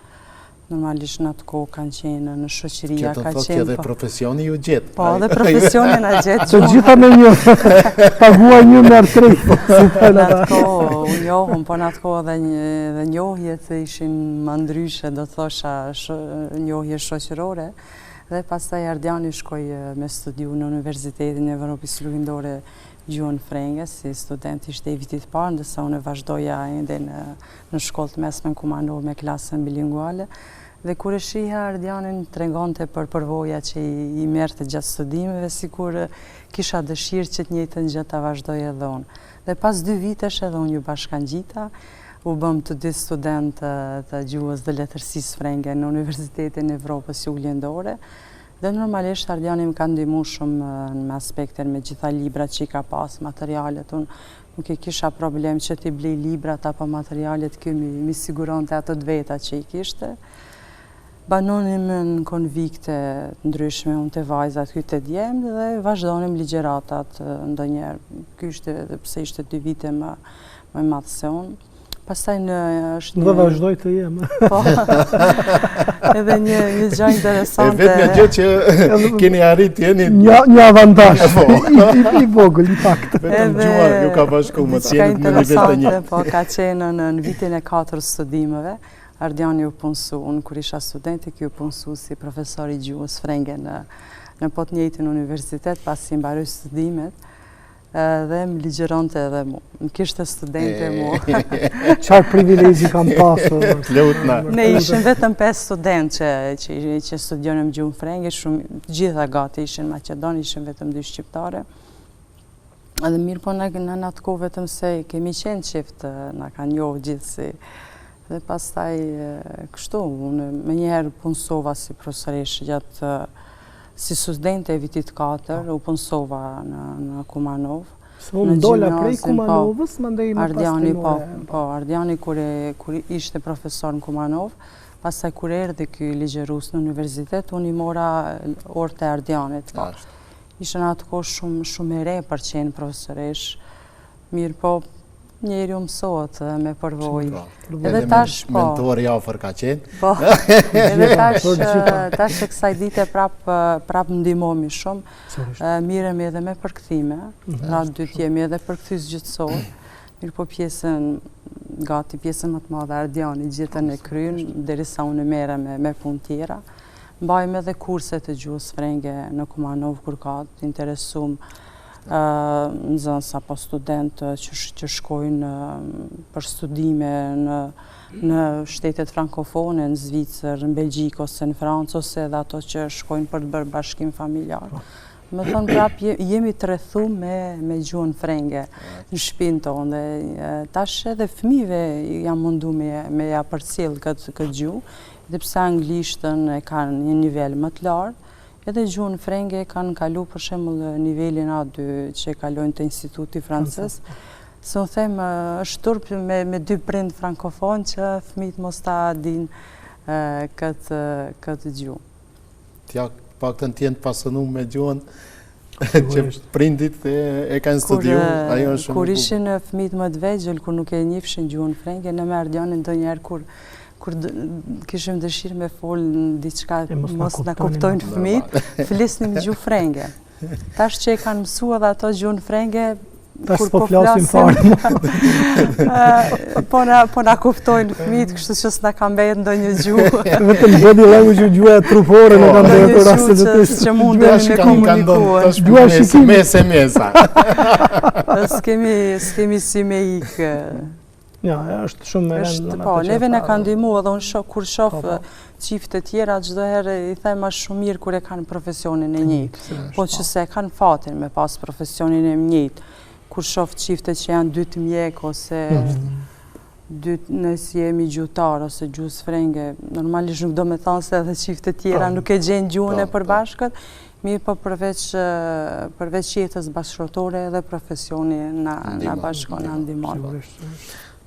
Normalisht në atë kohë kanë qenë në shoqëria, ka qenë... Që të thotë edhe profesioni ju gjetë. Po, edhe profesioni na gjetë. Të gjitha me një, paguaj një me artri. Në atë kohë, u njohëm, po në atë kohë dhe njohjet ishin më ndryshe, do të thosha njohje shoqërore, dhe pastaj Ardiani shkoi me studiu në Universitetin e Evropës Lugindore gjuhën frenge, si student ishte i vitit parë, ndërsa unë vazhdoja ende në shkollë të mesme në Kumanov me klasën bilinguale. Dhe kur e shiha Ardianin tregonte për përvoja që i merrte gjatë studimeve, sikur kisha dëshirë që të njëjtën gjë ta vazhdoj edhe unë. Dhe pas 2 vitesh edhe unë ju bashkangjita, u bëm të dy student të gjuhës dhe letërsisë frenge në Universitetin e Evropës Juglindore. Dhe normalisht Ardiani më ka ndihmuar shumë në aspektin me gjitha librat që i ka pas, materialet. Unë nuk e kisha problem që t'i blej librat apo materialet, kjo mi siguronte ato të veta që i kishte. Banonim në konvikte ndryshme, unë të vajzat, kjo të djemë, dhe vazhdonim ligjeratat ndonjëherë. Ky ishte, pse ishte 2 vite më madh se unë. Pastaj është një... Dhe vazhdoj të jemë. Po, edhe një gjë interesante... E vetë një gjë që keni arrit jeni... Një avantash, i vogël, i fakt. Vetëm gjua ju ka bashku më të jeni në nivel të një. Po, ka qenë në vitin e 4 studimeve, Ardiani u punsu, unë kur isha studenti, kjo punsu si profesor i gjuhës frenge në po të njëjtin universitet, pasi mbaroj studimet, dhe më ligjeronte edhe mu. Më kishte studente mu. Qarë privilegji kam pasur? Ne ishim vetëm 5 studentë që studionëm gjuhën frenge, gjitha gati ishin Macedon, ishin vetëm 2 shqiptare. Edhe mirë po në atë kohë vetëm se kemi qenë qift, na ka njohë gjithësi. Dhe pastaj kështu, unë me njerë punësova si profesoresh gjatë si studente e vitit 4, u punësova në Kumanov. Së më dola prej Kumanovës, më ndaj më pas të more. Po, Ardiani kur ishte profesor në Kumanov, pastaj kur erdhi ky ligjerus në universitet, unë i mora orë të Ardianit. Ishte në atë kohë shumë e re për qenë profesoresh, mirë po, njeri u mësohet me përvoj. Edhe tash, po. Mentori afër ka qenë. Po, edhe tash e kësaj dite prap më ndihmomi shumë. Miremi edhe me përkthime. Ratë dytë jemi edhe përkthys gjithësor. Mirë po pjesën më të madhe Ardiani gjithën e kryen, derisa unë merrem me punë tjera. Mbajmë edhe kurse të gjuhës frenge në Kumanov kur ka të interesum nxënës apo studentë që shkojnë për studime në shtetet frankofone, në Zvicër, në Belgjik ose në Francë, ose edhe ato që shkojnë për të bërë bashkim familjar. Me thonë prap jemi të rrethu me gjuhën frenge në shtëpinë tonë. Tash edhe fëmijëve jam mundu me ja përcjell këtë gjuhë, dhe pse anglishtën e kanë një nivel më të lartë, edhe gjuhën frenge kanë kalu për shembull nivelin A2 që kalojnë të instituti francez. Se unë them, është turp me 2 prind frankofon që fëmijët mos ta dinë këtë gjuhë. Tja paktën t'jenë pasënu me gjuhën që prindit e kanë studiu. Kur ishin fëmijët më të vegjël, kur nuk e njihshin gjuhën frenge, në me Ardianin ndonjëherë kur kishim dëshirë me folë në diçka mos në kuptojnë fëmijët, flisnim gjuhë frenge. Tash që e kanë mësua dhe ato gjuhën frenge, kur po flasim, po na kuptojnë fëmijët, kështu që s'na ka mbetë ndonjë gjuhë. Vetëm body language gjuhë trupore në kanë mbetë rastet e të që mundemi me komunikuar. Gjuhë shikimi. SMS-a. S'kemi si me ikë. Ja, është shumë me rëndë. Po, neve në kanë ndihmu edhe unë kur shoh çifte tjera, çdo herë i them është shumë mirë kur e kanë profesionin e njëjtë. Po që se kanë fatin me pas profesionin e njëjtë. Kur shoh çifte që janë 2 të mjek ose nëse jemi gjuhëtar ose gjuhës frenge, normalisht nuk do me thonë se edhe çifte tjera nuk e gjenë gjuhën e përbashkët, mirë po përveç jetës bashkëtorë edhe profesioni na bashkon, na ndihmon.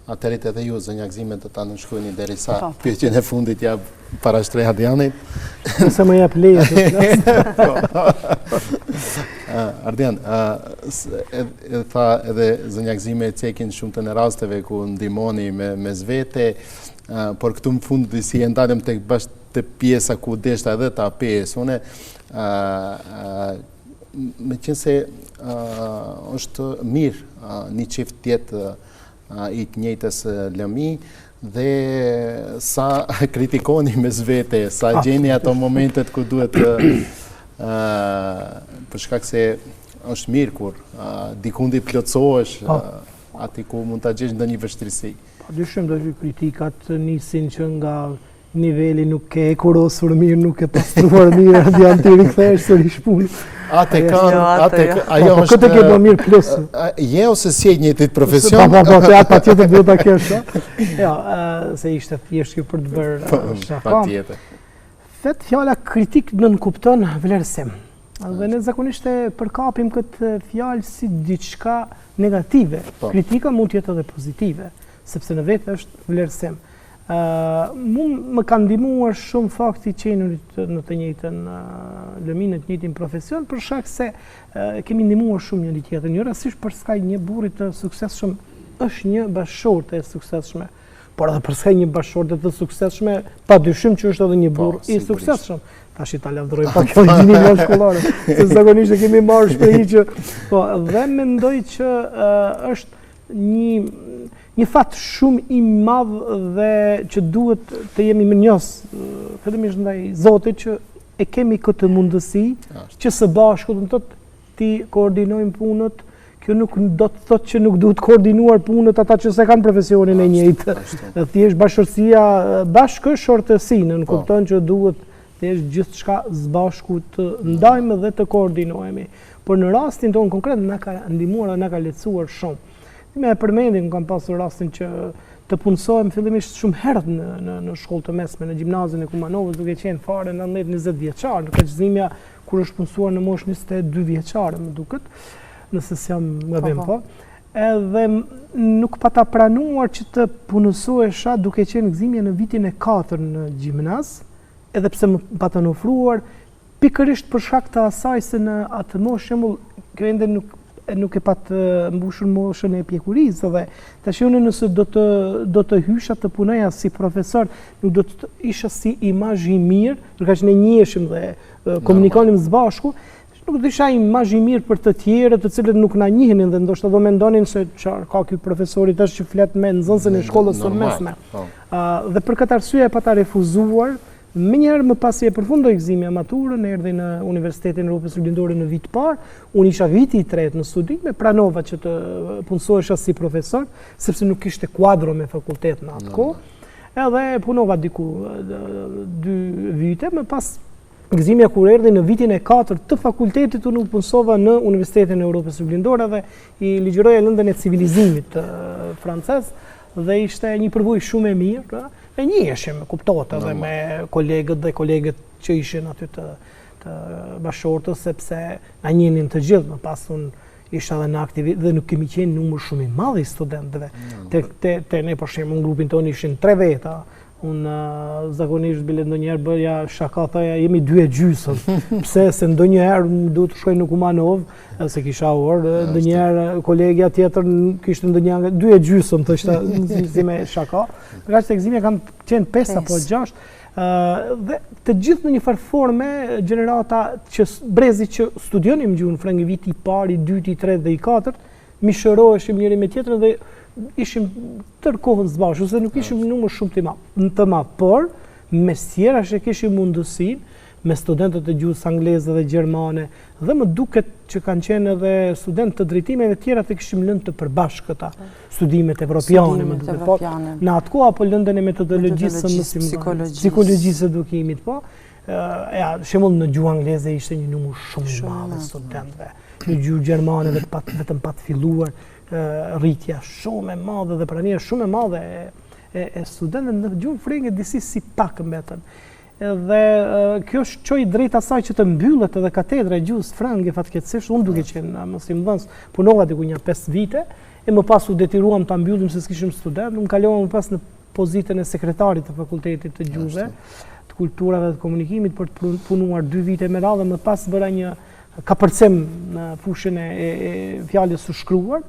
Atërit edhe ju, zënja Gëzime, të ta nënshkrujni derisa pyetjen e fundit ja parashtrej Ardianit. Nëse më jep leje. Ardian, tha edhe zënja Gëzime cekin shumë të në rasteve ku ndihmoni me zvete, por këtu më fund si e ndalëm të pjesa ku deshta edhe ta pjesë. Une, me qenë se është mirë një qift tjetë i të njëjtës lëmi dhe sa kritikoni me zvete, sa gjeni ato momentet ku duhet për shkak se është mirë kur dikundi plotësohesh ati ku mund të gjesh ndonjë vështirësi. Dyshim do që kritikat nisin që nga niveli nuk ke kurosur mirë, nuk ke pastruar mirë, Ardian të rikthesh sërish punë. Këtë ke do mirë plus. Je ose si e njëjtit profesion? Pa tjetër duhet ta kesh. Ja, se ishte thjesht kjo për të bërë shaka. Vetë fjala kritik nënkupton vlerësim. Dhe ne zakonisht e përkapim këtë fjalë si diçka negative. Kritika mund të jetë edhe pozitive, sepse në vetë është vlerësim. Më ka ndihmuar shumë fakti qenurit në të njëjtën lëmi, në të njëjtin profesion, për shkak se kemi ndihmuar shumë njëri tjetrin. Jo rastësisht për skaj një burri të suksesshëm është një bashkëshorte e suksesshme, por edhe për skaj një bashkëshorte të suksesshme, padyshim që është edhe një burr i suksesshëm. Tash i ta lavdëroj pak kjo gjinimin shkollore, se zakonisht e kemi marrë shprehi që po, dhe mendoj që është një fat shumë i madh dhe që duhet të jemi mirënjohës, fillimisht ndaj Zotit që e kemi këtë mundësi që së bashku do të thotë ti koordinojmë punët. Kjo nuk do të thotë që nuk duhet koordinuar punët ata që se kanë profesionin e njëjtë. Thjesht bashkësia bashkëshortësinë në kupton që duhet thjesht gjithçka së bashku të ndajmë dhe të koordinohemi. Por në rastin tonë konkret na ka ndihmuar dhe na ka lehtësuar shumë. Me përmendin kam pasur rastin që të punësohem fillimisht shumë herët në shkollë të mesme, në gjimnazin e Kumanovës, duke qenë fare 19-20 vjeçar, në kaqëzimja kur është punësuar në moshë 22 vjeçare, më duket, nëse s'jam gabim po. Edhe nuk pata pranuar që të punësohesha duke qenë gëzimja në vitin e 4 në gjimnaz, edhe pse më pata në ofruar, pikërisht për shkak të asaj se në atë moshë shembull kjo ende nuk e patë mbushur moshën e pjekurisë dhe tash unë nëse do të hysha të punoja si profesor, nuk do të isha si imazh i mirë, ndërkaq ne njiheshim dhe komunikonim së bashku, nuk do isha imazh i mirë për të tjerët të cilët nuk na njihnin dhe ndoshta do mendonin se çfarë ka ky profesori tash që flet me nxënësin e shkollës së mesme. Dhe për këtë arsye e pata refuzuar. Menjëherë më pasi e përfundoi gëzimja maturën, erdhi në Universitetin Europës Lindore në vit parë, unë isha viti i tretë në studi, me pranova që të punësohesha si profesor, sepse nuk kishte kuadro me fakultet në atë kohë, edhe punova diku 2 vite, më pas gëzimja kur erdhi në vitin e 4 të fakultetit, unë punësova në Universitetin Europës Lindore dhe i ligjëroja lëndën e civilizimit francez, dhe ishte një përvojë shumë e mirë, e njiheshim, kuptohet edhe me kolegët dhe kolegët që ishin aty të bashkëshortës, sepse na njihnin të gjithë, më pas unë isha edhe në aktivitet dhe nuk kemi qenë numër shumë i madh i studentëve. Te ne për shembull në grupin tonë ishin 3 veta. Unë zakonisht bile ndonjëherë bëja shaka, thoja jemi 2,5. Pse se ndonjëherë duhet të shkoj në Kumanov, se kisha orë, ndonjëherë kolegja tjetër kishte ndonjëherë 2,5, thoshta si me shaka. Nga që gëzimja kanë qenë 5 apo 6, dhe të gjithë në një farë forme gjenerata që brezi që studionim gjuhën frëngi viti i parë, i dytë, i tretë dhe i katërt, mishëroheshim njëri me tjetrën dhe ishim tërkohën së bashku, se nuk ishim numër shumë të madh, por mes tjera që kishim mundësinë me studentët e gjuhës angleze dhe gjermane, dhe më duket që kanë qenë edhe studentë të drejtimeve tjera të kishim lënë të përbashkëta studimet evropiane, më duket, po në atë kohë apo lëndën e metodologjisë së psikologjisë edukimit, po shembull në gjuhë angleze ishte një numër shumë i madh studentëve, në gjuhë gjermane vetëm pat filluar rritja shumë e madhe dhe prania shumë e madhe e studentëve në gjuhën frënge disi si pak mbetën. Dhe kjo çoi drejt asaj që të mbyllet edhe katedra e gjuhës frënge fatkeqësisht, unë duke qenë mësimdhënës, punova diku një 5 vite, e më pas u detyruam ta mbyllim se s'kishim student, unë kalova më pas në pozitën e sekretarit të fakultetit të gjuhëve, të kulturave dhe të komunikimit për të punuar 2 vite me radhë, më pas bëra një kapërcem në fushën e fjalës së shkruar.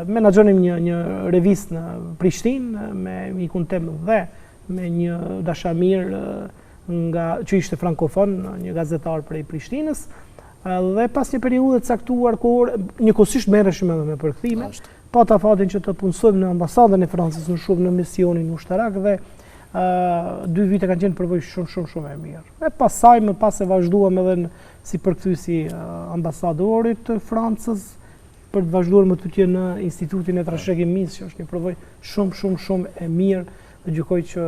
Menaxhonim një revistë në Prishtinë me mikun tem dhe me një dashamir që ishte frankofon, një gazetar prej Prishtinës, dhe pas një periudhe të caktuar kur njëkohësisht merreshim edhe me përkthime, pata fatin që të punësojmë në ambasadën e Francës në shumë në misionin ushtarak dhe 2 vite kanë qenë përvojë shumë e mirë. E pasaj më pas e vazhduam edhe si përkthyesi ambasadorit të Francës për të vazhduar më tutje në Institutin e Trashëgimisë, që është një përvojë shumë e mirë. Dhe gjykoj që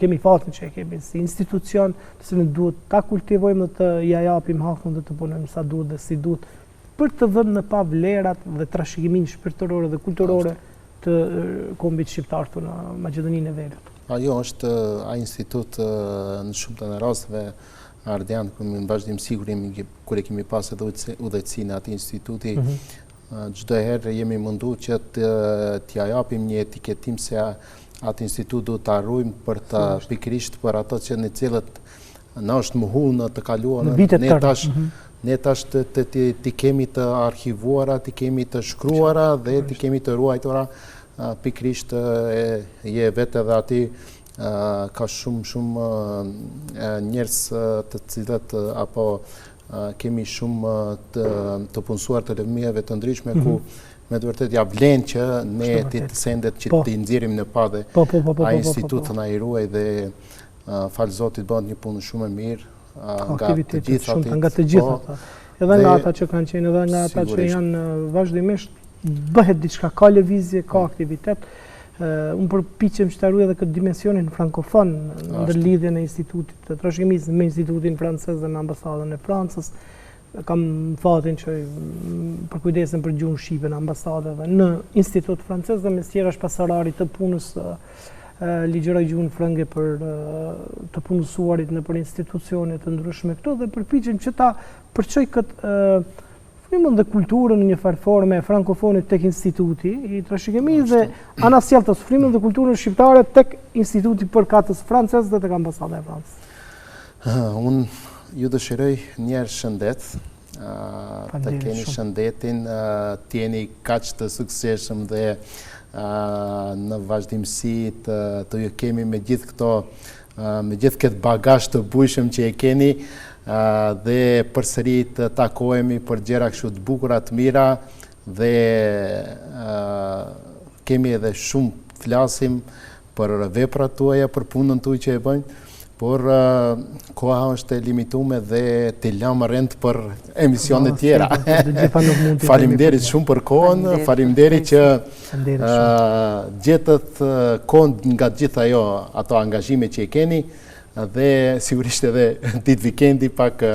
kemi fatin që e kemi si institucion, të cilën duhet ta kultivojmë dhe të ja japim hakun dhe të punojmë sa duhet dhe si duhet për të vënë në pa vlerat dhe trashëgiminë shpirtërore dhe kulturore të kombit shqiptar këtu në Maqedoninë e Veriut. Ajo është ai institut në shumë të rasteve ardian ku në vazhdimsi kur e kemi pas edhe udhëtësinë e atij instituti. Çdo herë jemi mundu që t'ja japim një etiketim se atë institut duhet të arrujmë për të pikërisht për ato që në cilët na është mohu në të kaluar. Ne tash të kemi të arkivuara, të kemi të shkruara dhe të kemi të ruajtura pikërisht je vetë edhe aty ka shumë njerëz të cilët apo kemi shumë të punësuar të lëvmijave të ndryshme ku me të vërtet ja vlen që ne të sendet që të nxjerrim në pa dhe a institut na i ruaj dhe falë Zotit bëhet një punë shumë e mirë nga të gjitha ata. Edhe nga ata që kanë qenë, edhe nga ata që janë vazhdimisht, bëhet diçka, ka lëvizje, ka aktivitet. Unë përpiqem që të arruaj edhe këtë dimensionin frankofon në lidhjen e institutit të trashëgimisë me institutin francez dhe me ambasadën e Francës. Kam fatin që përkujdesen për gjuhën shqipe në ambasadëve në institut francez dhe mes tjera është pasarari të punës ligjëroj gjuhën frënge për të punësuarit në për institucione të ndryshme këto dhe përpiqem që ta përçoj këtë frymën dhe kulturën në një farë forme frankofonit tek instituti i trashëgimisë dhe anasjellës frymën dhe kulturën shqiptare tek instituti përkatës francez dhe tek ambasada e Francës. Unë ju dëshiroj njerë shëndet, të keni shëndetin, t'jeni kaq të sukseshëm dhe në vazhdimësi të ju kemi me gjithë këto, me gjithë këtë bagazh të bujshëm që e keni dhe përsëri të takohemi për gjëra kështu të bukura të mira dhe kemi edhe shumë të flasim për veprat tuaja, për punën tuaj që e bëjnë, por koha është e limituar dhe të lëmë rend për emisione tjera. Faleminderit shumë për kohën, faleminderit që gjetët kohën nga gjitha ato angazhime që i keni dhe sigurisht edhe ditë vikendi pak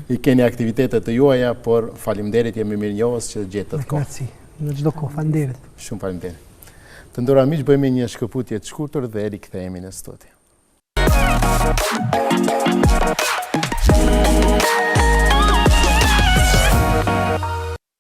i keni aktivitetet të juaja, por faleminderit, jemi mirënjohës që gjetët kohë. Graci, në çdo kohë, faleminderit. Shumë faleminderit. Të nderuar miq, bëjmë një shkëputje të shkurtër dhe rikthehemi në studio.